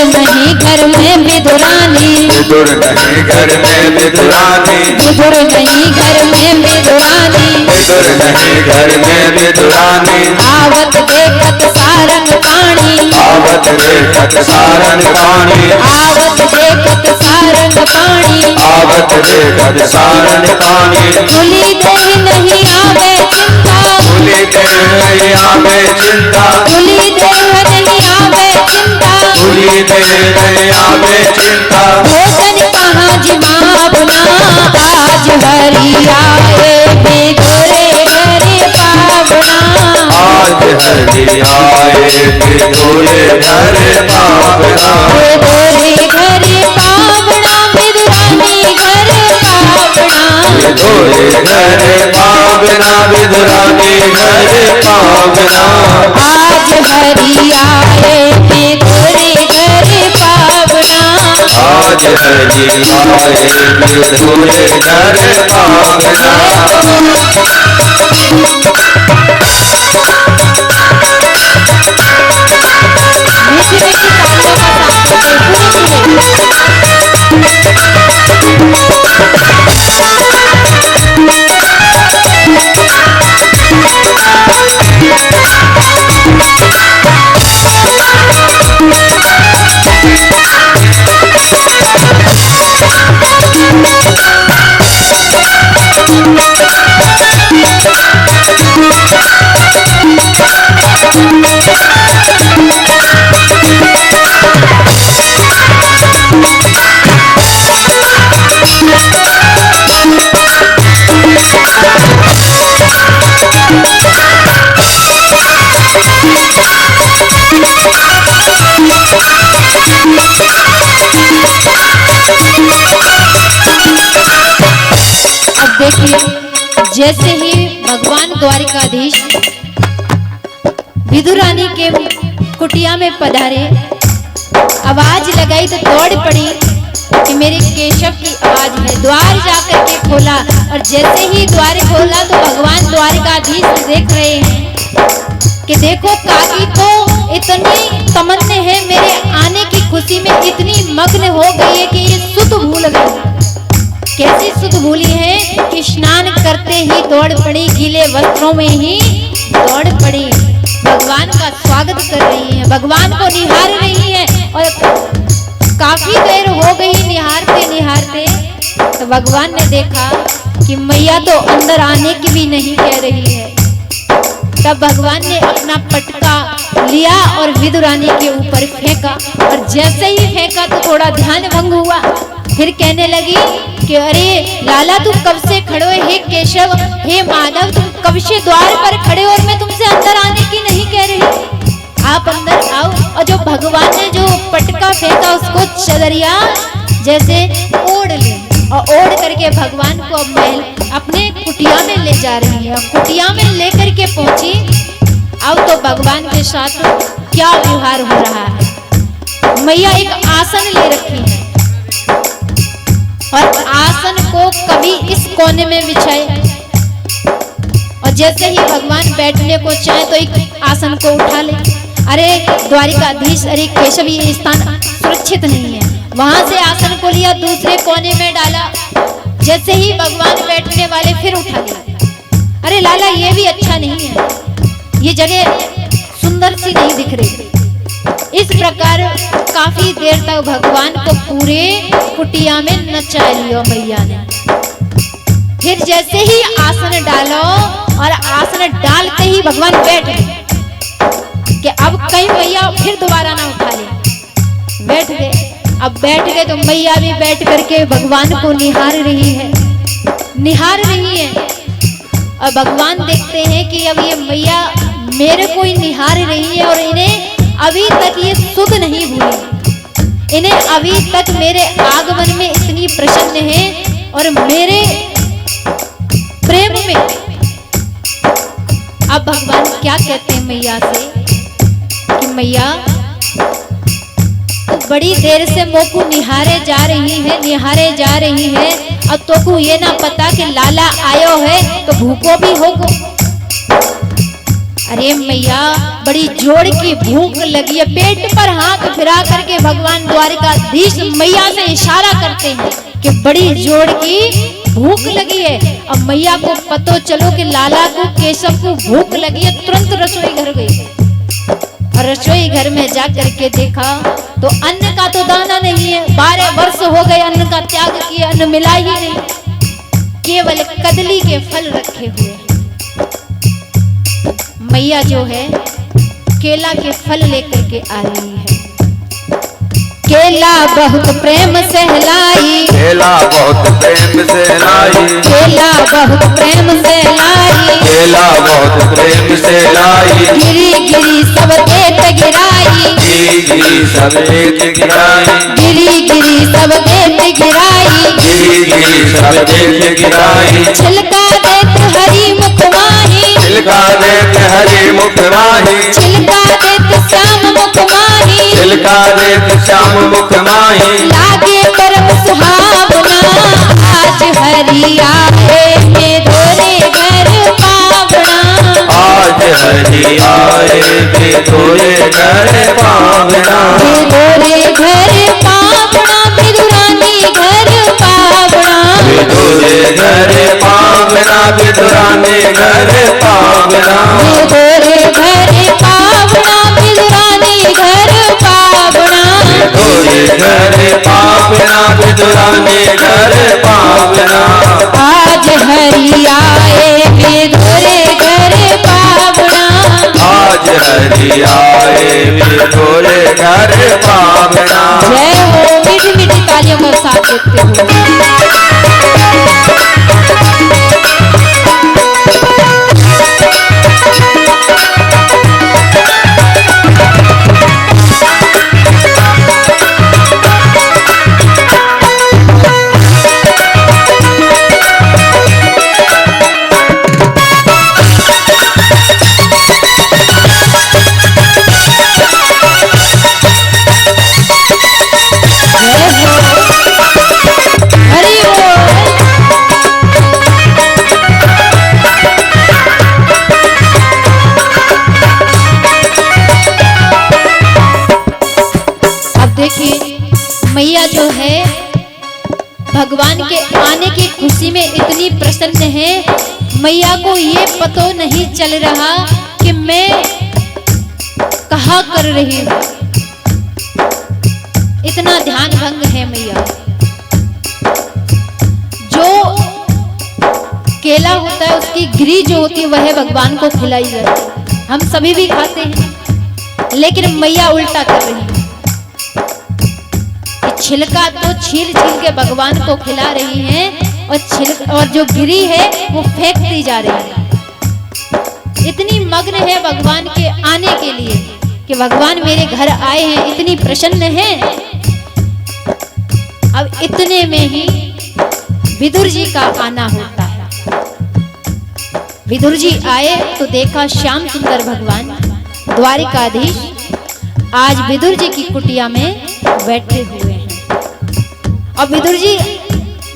नहीं घर में विदुरानी, विदुर नहीं घर में विदुरानी, विदुर नहीं घर में विदुरानी, विदुर नहीं घर में विदुरानी, आवत देखत सारंग पाणी, आवत देखत सारंग पाणी, आवत देखत सारंग पाणी, आवत देखत सारंग पाणी, खुली देह नहीं आवे चिंता, खुली देह नहीं आवे चिंता, खुली देह नहीं आवे चिंता, खुली देह नहीं आवे चिंता, भोजन कहाँ जिमावना, आज हरि आए विदुर घर पावना, आज हरि आए विदुर घर पावना, विदुर घर पावना, विदुरानी घर पावना, विदुर घर पावना, विदुरानी घर पावना, आज हरि आए विदुर घर पावना, आज हरि आए विदुर घर पावना। मीठी मीठी तालियों का साथ पूरे पूरे। देखिए जैसे ही भगवान द्वारिकाधीश विदुर रानी के कुटिया में पधारे, आवाज लगाई तो दौड़ पड़ी कि मेरे केशव की आवाज है। द्वार जाकर के खोला और जैसे ही द्वार खोला तो भगवान द्वारिकाधीश देख रहे हैं कि देखो काकी तो इतनी तमन्ने है मेरे आने की खुशी में इतनी मग्न हो गई है कि ये सुध भूल गई। कैसी सुध भूली है कि स्नान करते ही दौड़ पड़ी, गीले वस्त्रों में ही दौड़ पड़ी, भगवान का स्वागत कर रही है, भगवान को निहार रही है। और काफी देर हो गई निहारते निहारते तो भगवान ने देखा कि मैया तो अंदर आने की भी नहीं कह रही है। तब भगवान ने अपना पटका लिया और विदुर रानी के ऊपर फेंका, और जैसे ही फेंका तो थोड़ा ध्यान भंग हुआ। फिर कहने लगी कि अरे लाला तुम कब से खड़े हो, हे केशव हे माधव तुम कब से द्वार पर खड़े हो और मैं तुमसे अंदर आने की नहीं कह रही, आप अंदर आओ। और जो भगवान ने जो पटका फेंका उसको चदरिया जैसे ओढ़ ले और ओढ़ करके भगवान को अब महल अपने कुटिया में ले जा रही है। कुटिया में लेकर के पहुंची, अब तो भगवान के साथ क्या व्यवहार हो रहा है। मैया एक आसन ले रखी है और आसन को कभी इस कोने में बिछाए, और जैसे ही भगवान बैठने को चाहे तो एक आसन को उठा ले। अरे द्वारिकाधीश, अरे केशव ये स्थान सुरक्षित नहीं है। वहां से आसन को लिया, दूसरे कोने में डाला, जैसे ही भगवान बैठने वाले फिर उठा लिया। अरे लाला ये भी अच्छा नहीं है, ये जगह सुंदर सी नहीं दिख रही। इस प्रकार काफी देर तक भगवान को पूरे कुटिया में नचा लिया मैया ने। फिर जैसे ही आसन डालो और आसन डालते ही भगवान बैठ गए कि अब कहीं मैया फिर दोबारा ना उठा ले। बैठ गए, अब बैठ गए तो मैया भी बैठ करके भगवान को निहार रही है, निहार रही है। और भगवान देखते हैं कि अब ये मैया मेरे को ही निहार रही है और इन्हें अभी तक ये सुध नहीं भूली, इन्हें अभी तक मेरे आगमन में इतनी प्रसन्न है और मेरे प्रेम में। अब भगवान क्या कहते हैं मैया से कि मैया तो बड़ी देर से मोकू निहारे जा रही है, निहारे जा रही है, अब तो को ये ना पता कि लाला आयो है तो भूखो भी होगो। अरे मैया बड़ी जोर की भूख लगी है। पेट पर हाथ फिरा करके भगवान द्वारिकाधीश मैया से इशारा करते हैं कि बड़ी जोर की भूख लगी है। अब मैया को पतो चलो कि लाला को केशव को भूख लगी है, तुरंत रसोई घर गई और रसोई घर में जा करके देखा तो अन्न का तो दाना नहीं है। 12 वर्ष हो गए अन्न का त्याग किया, अन्न मिला ही नहीं, केवल कदली के फल रखे हुए। मैया जो है केला के फल लेकर के आ रही है। केला बहुत प्रेम से लाई, केला बहुत प्रेम से लाई, केला बहुत प्रेम से लाई, केला बहुत प्रेम से लाई, गिरी गिरी सब देत गिराई, गिरी गिरी सब देत गिराई, गिरी गिरी सब देत गिराई, गिरी गिरी सब देत गिराई, छिलका देत हरी मुख माही, छिलका देत हरी मुख माही, छिलका देत श्याम मुख माही, छिलका देत श्याम मुख माही, लागे परम सुहावना आज हरि आए मेरे घर पावना, आज हरि आए बेदोरे घर पावना, बेदोरे घर पावना, बेदुरानी घर पावना, बेदोरे घर पावना, बेदुरानी घर पावना, बेदोरे घर पावना, बेदुरानी घर पावना, बेदोरे घर पावना, बेदुरानी घर पावना, आज हरि आए बेदोरे घर पावना, आज हरि आए बेदोरे घर पावना। जय हो। मीठी मीठी तालियों का साथ देते हुए देखिए मैया जो है भगवान के आने की खुशी में इतनी प्रसन्न है, मैया को ये पता नहीं चल रहा कि मैं कहाँ कर रही हूँ। इतना ध्यान भंग है मैया। जो केला होता है उसकी गिरी जो होती है वह भगवान को खिलाई जाती है, हम सभी भी खाते हैं, लेकिन मैया उल्टा कर रही है। छिलका तो छील छील के भगवान को खिला रही हैं और जो गिरी है वो फेंकती जा रही है। इतनी मग्न है भगवान के आने के लिए कि भगवान मेरे घर आए हैं, इतनी प्रसन्न है। अब इतने में ही विदुर जी का आना होता है। विदुर जी आए तो देखा श्याम सुंदर भगवान द्वारिकाधीश आज विदुर जी की कुटिया में बैठे हुए हैं। और विदुर जी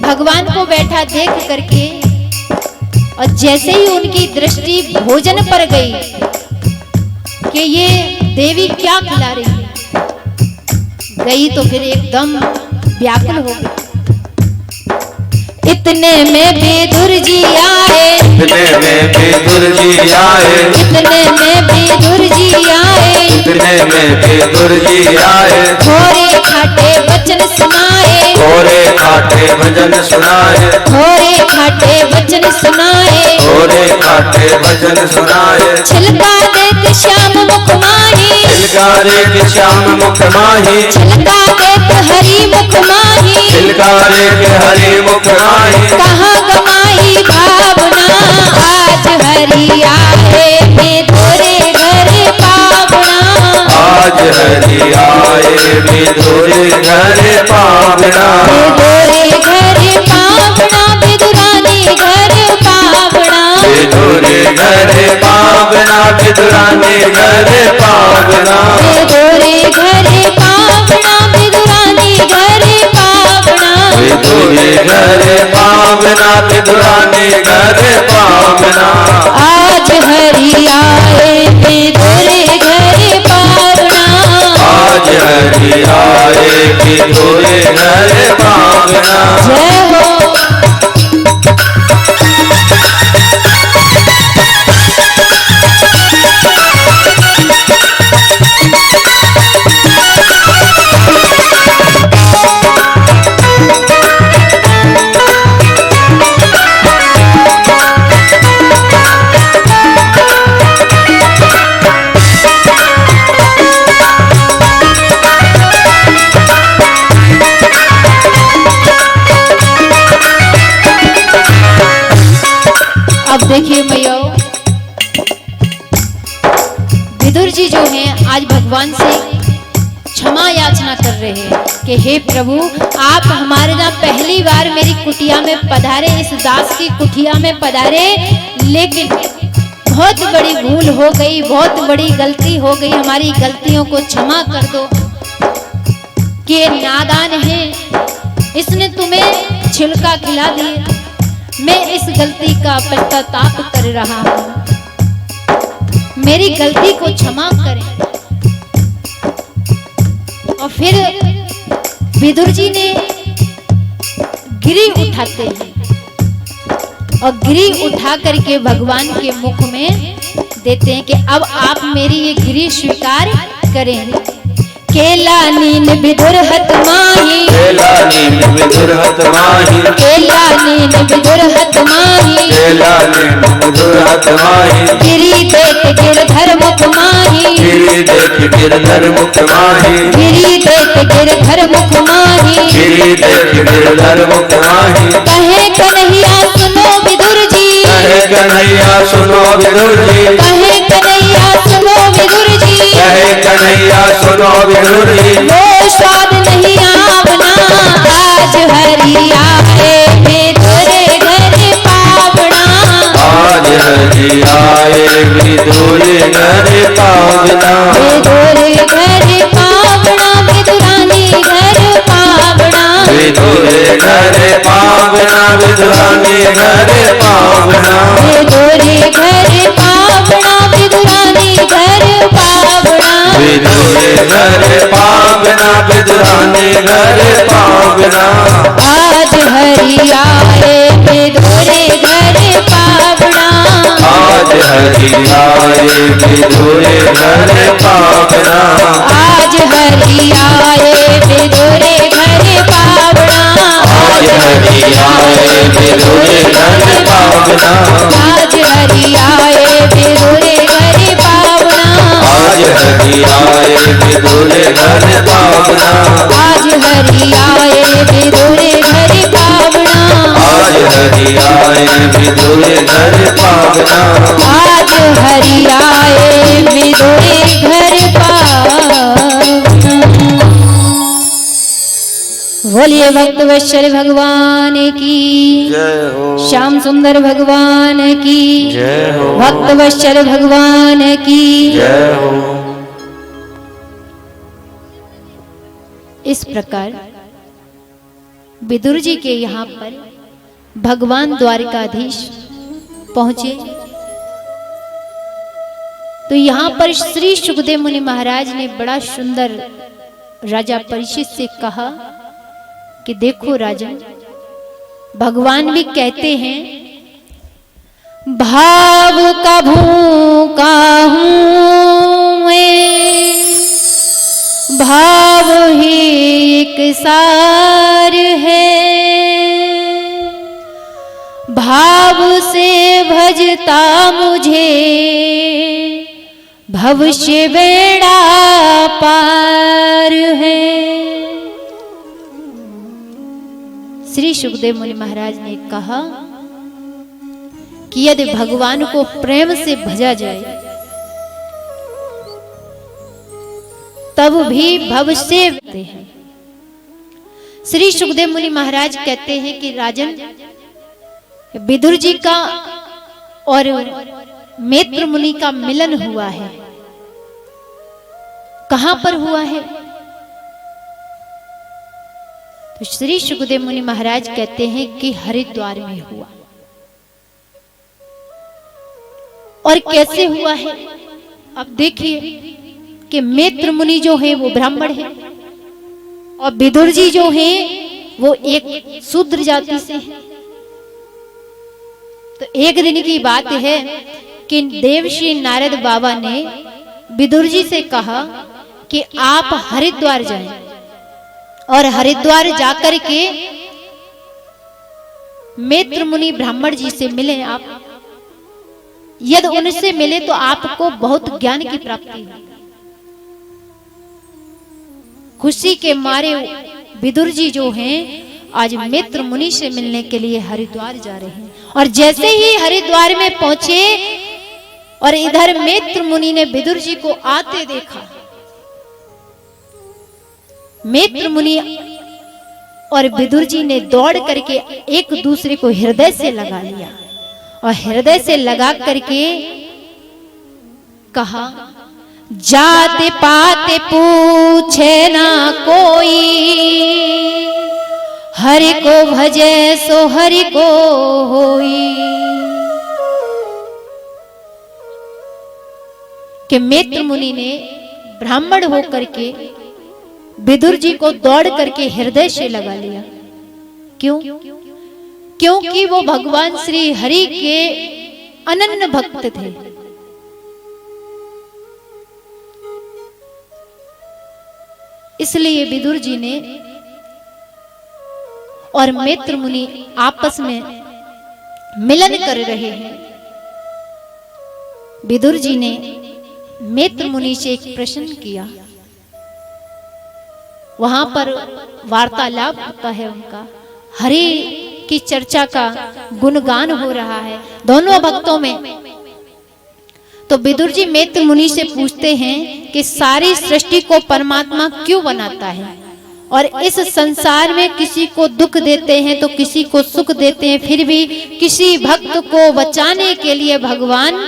भगवान को बैठा देख करके और जैसे ही उनकी दृष्टि भोजन पर गई कि ये देवी क्या खिला रही है, गई तो फिर एकदम व्याकुल हो गई। इतने में विदुर जी आए, इतने में विदुर जी आए, इतने में विदुर जी आए, इतने में विदुर जी आए। थोड़े खाटे वचन सुनाए, थोड़े खाटे भजन सुनाए, थोड़े खाटे वचन सुनाए, थोड़े खाटे भजन सुनाए। छिलका देत श्याम मुख माही, छिलकारे के श्याम मुख माही, छिलका देत हरि मुख माही, छिलकारे के हरि मुख माही। कहाँ गमाई भावना आज हरि आए विदुर घर पावना, आज हरि आए विदुर घर पावना, विदुर घर पावना, विदुरानी घर पावना, विदुर घर पावना, विदुरानी घर पावना, विदुर घर पावना, विदुरानी घर पावना, विदुर घर पावना, विदुरानी घर पावना। आज हरि आए विदुर घर पावना, आज हरि आए विदुर घर पावना। जय हो। अब देखिए मैया विदुर जी जो हैं आज भगवान से क्षमा याचना कर रहे हैं कि हे प्रभु आप हमारे यहाँ पहली बार मेरी कुटिया में पधारे, इस दास की कुटिया में पधारे, लेकिन बहुत बड़ी भूल हो गई, बहुत बड़ी गलती हो गई, हमारी गलतियों को क्षमा कर दो। कि नादान है, इसने तुम्हें छिलका खिला दिया, मैं इस गलती का पश्चाताप कर रहा हूँ, मेरी गलती को क्षमा करें। और फिर विदुर जी ने गिरी उठाते हैं और गिरी उठा करके भगवान के मुख में देते हैं कि अब आप मेरी ये गिरी स्वीकार करें। केला नीन विदुर हत माही, केला नीन विदुर हत माही, केला नीन विदुर हत माही, केला नीन विदुर हत माही। गिरी देख गिरधर मुख माही, गिरि देख गिरधर मुख माही, गिरी देख गिरधर मुख माही, गिरि देख गिरधर मुख माही। कहे कन्हैया सुनो विदुर जी, कहे कन्हैया सुनो विदुर जी, कहे कन्हैया सुनो विदुर जी, कहे कन्हैया सुनो विदुर जी। वो स्वाद नहीं आवना आज हरि आए विदुर घर पावना, आज हरि आए विदुर घर पावना, विदुर घर पावना, विदुरानी घर पावना, विदुर घर पावना, विदुरानी घर पावना, विदुर घर पावना, विदुरानी घर पावना, विदुर घर पावना, विदुरानी हरि आए विदुर घर पावना आज हरि आए विदुर घर पावना आज हरि आए विदुर घर पावना आज हरि आए विदुर घर पावना आज हरि आए विदुर घर पावना आज हरि आए विदुर घर पावना आज हरि आए विदुर घर पावना आज हरि आए विदुर घर पावना। बोलिए भक्त वत्सल भगवान की जय हो श्याम सुंदर भगवान की जय हो भक्त वत्सल भगवान की। जय हो। इस प्रकार विदुर जी के यहाँ पर भगवान द्वारिकाधीश पहुंचे तो यहाँ पर श्री सुखदेव मुनि महाराज ने बड़ा सुंदर राजा परीक्षित से कहा कि देखो राजन, भगवान भी कहते हैं भाव का भूखा हूं मैं, भाव ही एक सार है, भाव से भजता मुझे भविष्य बेड़ा पार है। श्री सुखदेव मुनि महाराज ने कहा कि यदि भगवान को प्रेम से भजा जाए तब भी भविष्य हैं। श्री सुखदेव मुनि महाराज कहते हैं कि राजन, विदुर जी का और मैत्र मुनि का मिलन हुआ है। कहां पर हुआ है? तो श्री सुखदेव मुनि महाराज कहते हैं कि हरिद्वार में हुआ। और कैसे हुआ है? अब देखिए कि मैत्र मुनि जो है वो ब्राह्मण है और विदुर जी जो है वो एक शूद्र जाति से है। तो एक दिन की बात है कि देवश्री नारद बाबा ने विदुर जी से कहा कि आप हरिद्वार जाएं और हरिद्वार जाकर के मैत्र मुनि ब्राह्मण जी से मिले। आप यदि उनसे मिले तो आपको बहुत ज्ञान की प्राप्ति होगी। खुशी के मारे विदुर जी जो हैं आज मैत्र मुनि से मिलने के लिए हरिद्वार जा रहे हैं। और जैसे ही हरिद्वार में पहुंचे और इधर मैत्र मुनि ने विदुर जी को आते देखा, मैत्र मुनि और विदुर जी ने दौड़ करके एक दूसरे को हृदय से लगा लिया और हृदय से लगा करके कहा, जाते पाते पूछे ना कोई, हरि को भजे सो हरि को होई। कि मैत्र मुनि ने ब्राह्मण होकर के विदुर जी को दौड़ करके हृदय से लगा लिया। क्यों? क्योंकि वो भगवान श्री हरि के अनन्य भक्त थे। इसलिए विदुर जी ने और मैत्र मुनि आपस में मिलन कर रहे हैं। विदुर जी ने मैत्र मुनि से एक प्रश्न किया। वहां पर वार्तालाप होता है उनका, हरि की चर्चा का गुणगान हो रहा है दोनों भक्तों में। तो विदुर जी मैत्र मुनि से पूछते हैं कि सारी सृष्टि को परमात्मा क्यों बनाता है और इस संसार में किसी को दुख देते हैं तो किसी को सुख देते हैं, फिर भी किसी भक्त को बचाने के लिए भगवान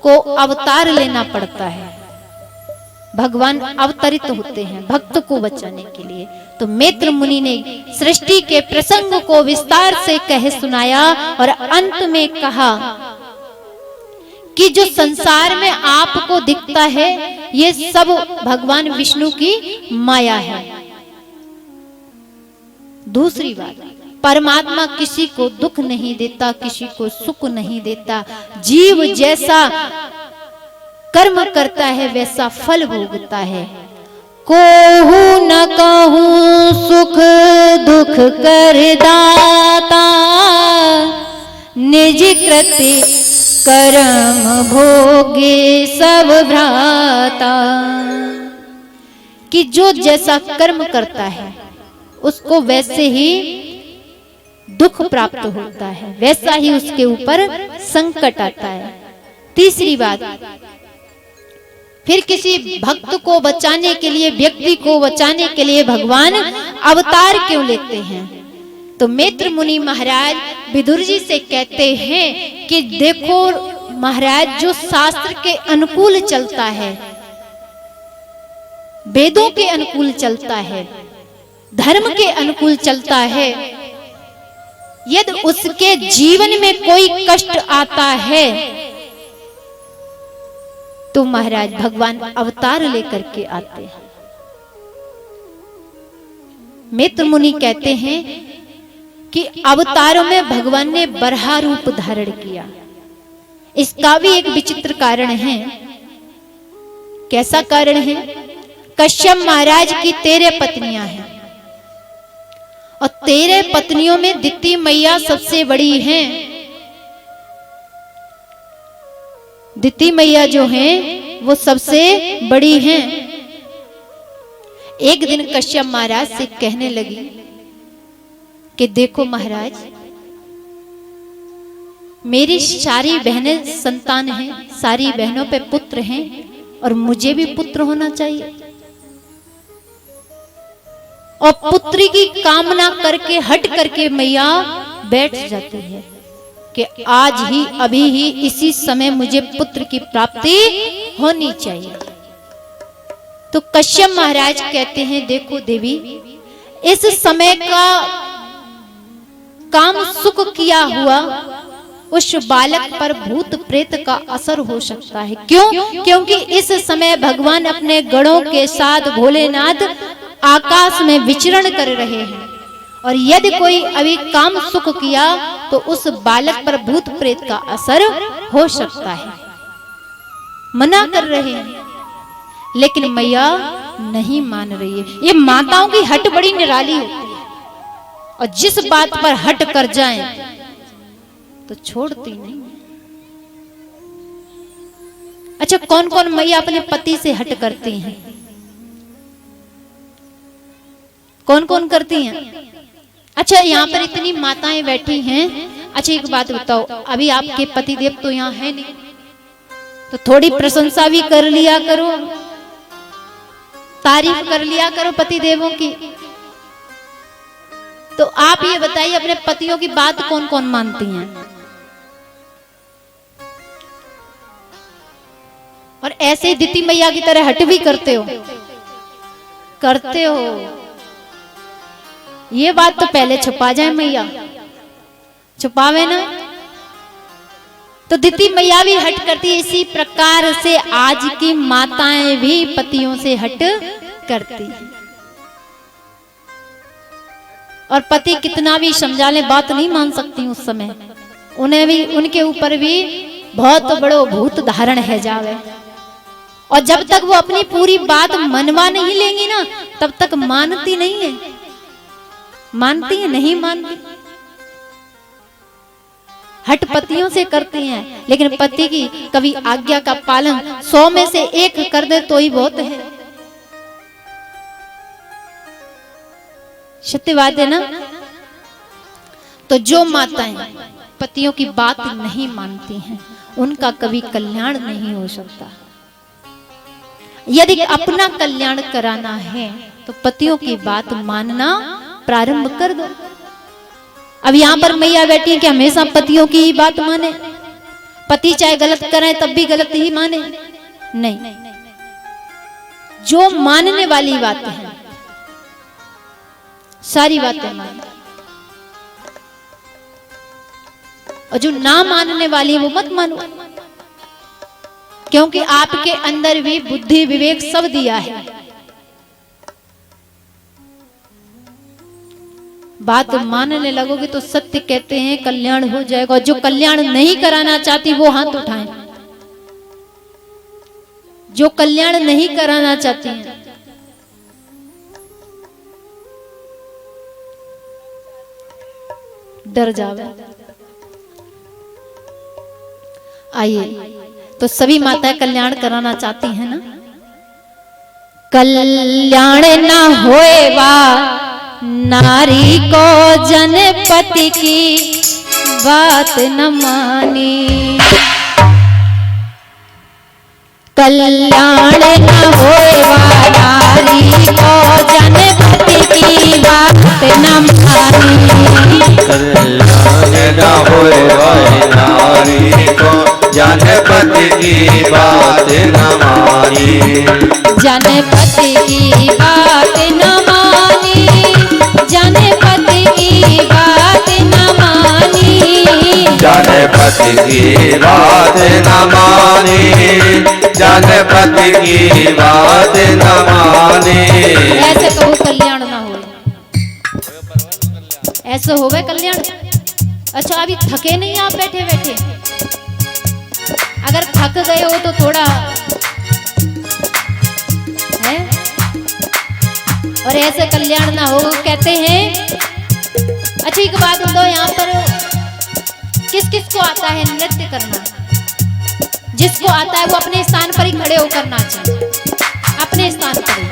को अवतार लेना पड़ता है। भगवान अवतरित होते हैं भक्त को बचाने के लिए। तो मैत्र मुनि ने सृष्टि के प्रसंग को विस्तार से कह सुनाया और अंत में कहा कि जो संसार में आपको दिखता है ये सब भगवान विष्णु की माया है। दूसरी बात, परमात्मा किसी को दुख नहीं देता, किसी को सुख नहीं देता। जीव जैसा कर्म करता है वैसा फल भोगता है। कोहू न कहूँ सुख दुख कर दाता, निज कृति कर्म भोगे सब भ्राता। कि जो जैसा कर्म करता है उसको वैसे ही दुख प्राप्त होता है, वैसा ही उसके ऊपर संकट आता है। तीसरी बात, फिर किसी भक्त को बचाने के लिए, व्यक्ति को बचाने के लिए भगवान अवतार क्यों लेते हैं? तो मैत्र मुनि महाराज विदुर जी से कहते हैं कि देखो महाराज, जो शास्त्र के अनुकूल चलता है, वेदों के अनुकूल चलता है, धर्म के अनुकूल चलता है, यदि उसके जीवन में कोई कष्ट आता है तो महाराज भगवान अवतार लेकर के आते हैं। मैत्र मुनि कहते हैं कि अवतारों में भगवान ने बरहा रूप धारण किया। इसका भी एक विचित्र कारण है। कैसा कारण है? कश्यप महाराज की 13 पत्नियां हैं और 13 पत्नियों में दिति मैया सबसे बड़ी हैं। दिति मैया जो हैं वो सबसे बड़ी हैं। एक दिन कश्यप महाराज से कहने लगी कि देखो महाराज, मेरी सारी बहनें संतान हैं, सारी बहनों पे पुत्र हैं और मुझे भी पुत्र होना चाहिए। और पुत्री की कामना करके हट करके मैया बैठ जाती है कि आज ही, अभी ही, इसी समय मुझे पुत्र की प्राप्ति होनी चाहिए। तो कश्यप महाराज कहते हैं देखो देवी, इस समय का काम सुख किया हुआ उस बालक पर भूत प्रेत का असर हो सकता है। क्यों? क्योंकि इस समय भगवान अपने गणों के साथ भोलेनाथ आकाश में विचरण कर रहे हैं और यदि कोई अभी काम सुख किया तो उस बालक पर भूत प्रेत का असर हो सकता है। मना कर रहे हैं, लेकिन मैया नहीं मान रही है। ये माताओं की हट बड़ी निराली होती है और जिस बात पर हट कर जाएं तो छोड़ती नहीं। अच्छा, कौन कौन मैया अपने पति से हट करती हैं? कौन कौन करती हैं? अच्छा, यहाँ पर इतनी माताएं बैठी हैं। अच्छा, एक बात बताओ, अभी आपके पतिदेव तो यहाँ है नहीं, तो थोड़ी प्रशंसा भी कर लिया करो, तारीफ कर लिया करो पतिदेवों की। तो आप ये बताइए, अपने पतियों की बात कौन कौन मानती हैं? और ऐसे ही दिति मैया की तरह हट भी करते हो? करते हो। ये बात तो पहले छुपा जाए मैया, छुपावे ना तो दिति मैया भी हट करती है। इसी प्रकार से आज की माताएं भी पतियों से हट करती हैं। और पति कितना भी समझा ले, बात नहीं मान सकती उस समय। उन्हें भी, उनके ऊपर भी बहुत बड़ो भूत धारण है जावे। और जब तक वो अपनी पूरी बात मनवा नहीं लेंगी ना, तब तक मानती नहीं है। मानती है? नहीं मानती। हट पतियों से करती हैं, लेकिन पति की कभी आज्ञा का पालन 100 में से 1 कर दे तो ही बहुत है। सत्य बात है ना? तो जो माताएं पतियों की बात नहीं मानती हैं, उनका कभी कल्याण नहीं हो सकता। यदि अपना कल्याण कराना है तो पतियों की बात मानना प्रारंभ कर दो। अब यहां पर मैया बैठी है कि हमेशा पतियों की ही बात माने, पति चाहे गलत करें तब भी गलत ही माने? नहीं, जो मानने वाली बातें हैं सारी बातें मानो, और जो ना मानने वाली है वो मत मानो। क्योंकि आपके अंदर भी बुद्धि विवेक सब दिया है। बात मानने लगोगे तो सत्य कहते हैं कल्याण हो जाएगा। जो कल्याण नहीं कराना चाहती वो हाथ उठाएं। जो कल्याण नहीं कराना चाहती हैं, डर जावे। आइए तो सभी माताएं कल्याण कराना चाहती हैं ना। कल्याण ना होएवा नारी को जनपति की बात न मानी। कल्याण न होएवा नारी को जनपति की बात न मानी। कल्याण न होएवा नारी को जनपति की बात न मानी। जनपति की बात न मानी। जनपति की बात न मानी। जनपति की बात न मानी। जनपति की बात न मानी। ऐसे कहो कल्याण ना हो, ऐसे होवे कल्याण। अच्छा अभी थके नहीं आप बैठे बैठे? अगर थक गए हो तो थोड़ा है, और ऐसे कल्याण ना हो कहते हैं। अच्छा एक बात बताओ, यहाँ पर किस किस को आता है नृत्य करना? जिसको आता है वो अपने स्थान पर ही खड़े होकर नाचे, अपने स्थान पर ही।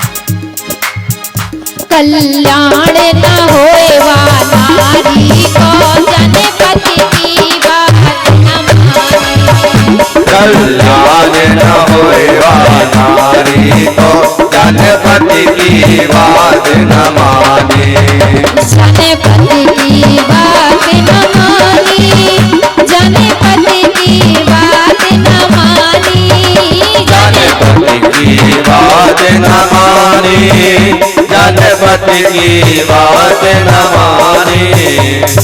कल्याण न होएवा नारी को जनपति की बात न मानी। कल्याण न होएवा नारी को जनपति की बात न मानी। जनपति की बात न मानी। जनपति की बात न मानी। जनपति की बात न मानी। जनपति की बात न मानी।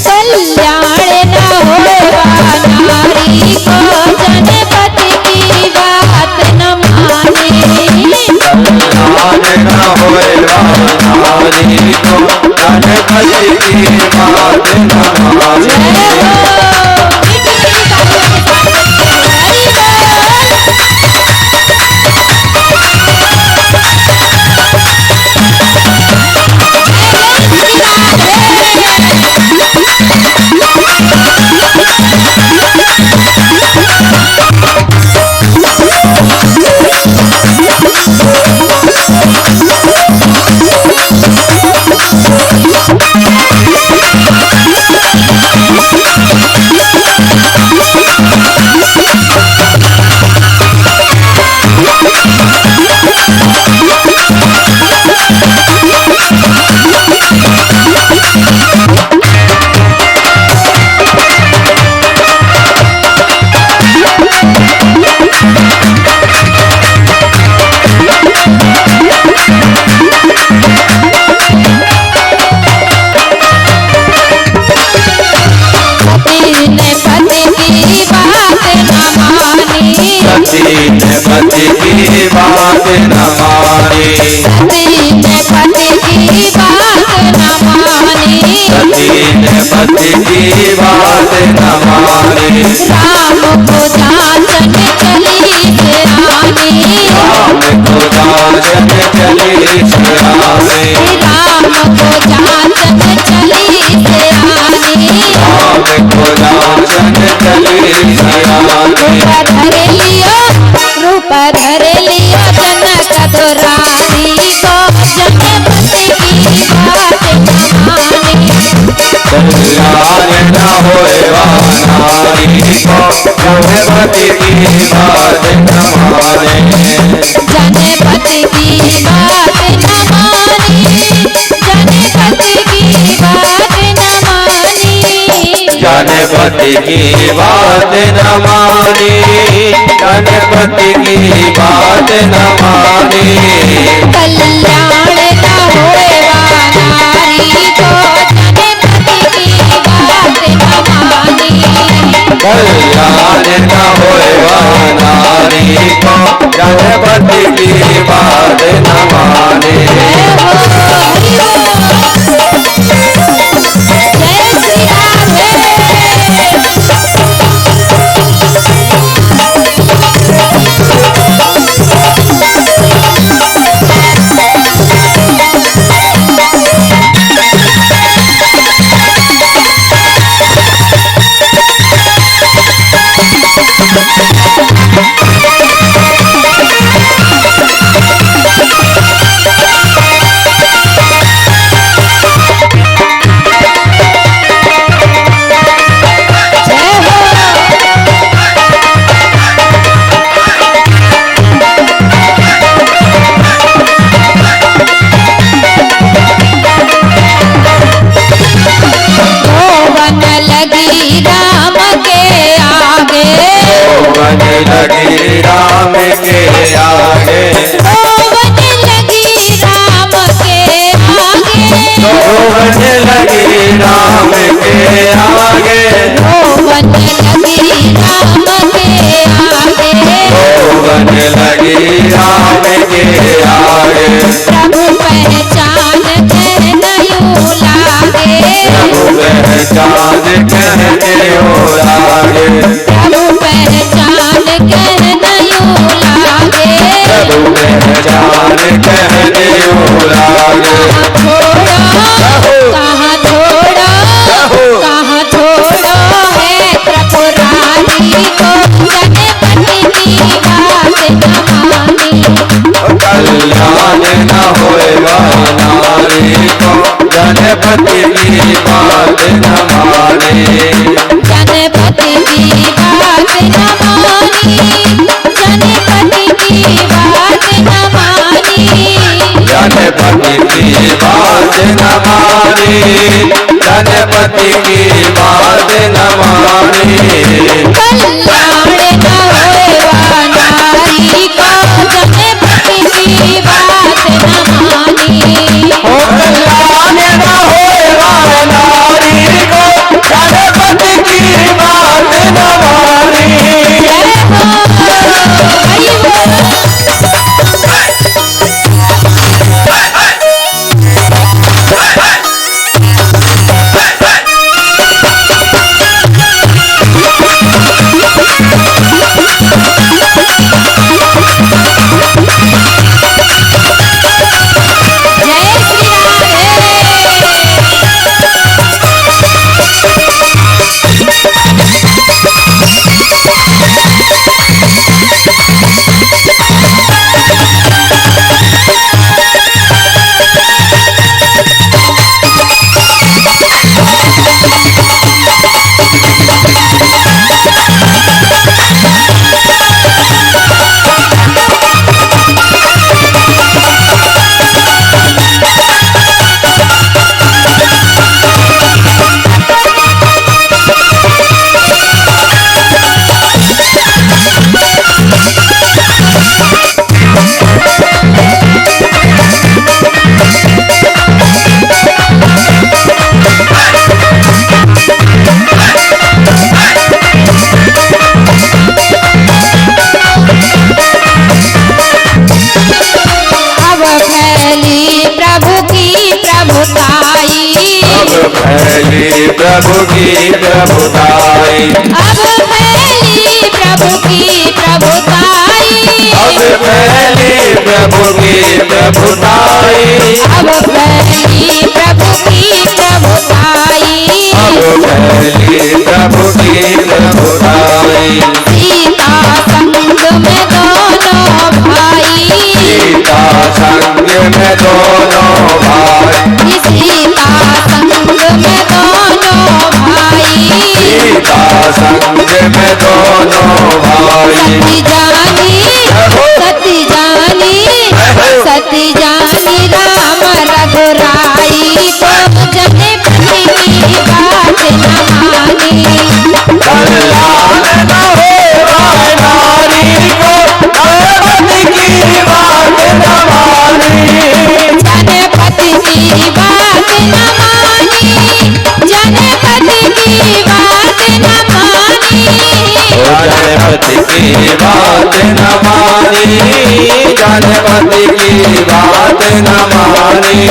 कल्याण न होएवा नारी को जनपति की बात न मानी। कल्याण न होएवा नारी को जनपति की बात न मानी। जनपति की बात न मानी। जनपति की बात न मानी। जनपति की बात न मानी। राम को जाचन चली सिरानी। राम को जाचन चली सिरानी। राम को जाचन चली सिरानी। राम को जाचन चली सिरानी। रूप धर लियो जनक दुरारी को जनपति की बात न मानी। कल्याण न होएवा नारी को जनपति की बात न माने। जनपति की बात न मानी। जनपति की बात न मानी। जनपति की बात न मानी। जनपति की बात न मानी। कल्याण न होएवा नारी को जनपति की बात न मानी। कल्याण न होएवा नारी को जनपति की बात न माने। रोने लगी राम के आगे, रोने लगी राम के आगे, रोने लगी राम के आगे, रोने लगी राम के आगे, रोने लगी राम के आगे। प्रभु पहचान कहने यूं लागे, प्रभु पहचान कहने यूं लागे, प्रभु पहचान कहने यूं लागे, प्रभु पहचान कहने यूं लागे। कहाँ छोड़ो कहाँ छोड़ो है त्रिपुरारी को, गणपति की बात न मानी, कल्याण न होएगा नारी को, गणपति की बात न माने, गणपति की बात न मानी, गणपति की बात न मानी, गणपति की बात न मानी, गणपति की बात न मानी। कल्याण न होएगा नारी को, गणपति की बात न मानी, कल्याण न होएगा नारी को, गणपति की बात न मानी। फैली प्रभु की प्रभुताई, अब फैली प्रभु की प्रभुताई, अब फैली प्रभु की प्रभुताई, अब फैली प्रभु की प्रभुताई, अब फैली प्रभु की प्रभुताई। सीता संग में दोनों भाई, सीता संग में दोनों भाई, सीता संग में दोनों भाई, सीता संग में दोनों भाई। सती जानी सती जानी राम रघुराई, तो जनपति की बात न मानी, कल्याण न होगा नारी को, गणपति की बात न मानी, जनपति की बात न मानी, जनपति की बात न मानी, गणपति की बात न मानी, गणपति की बात न मानी।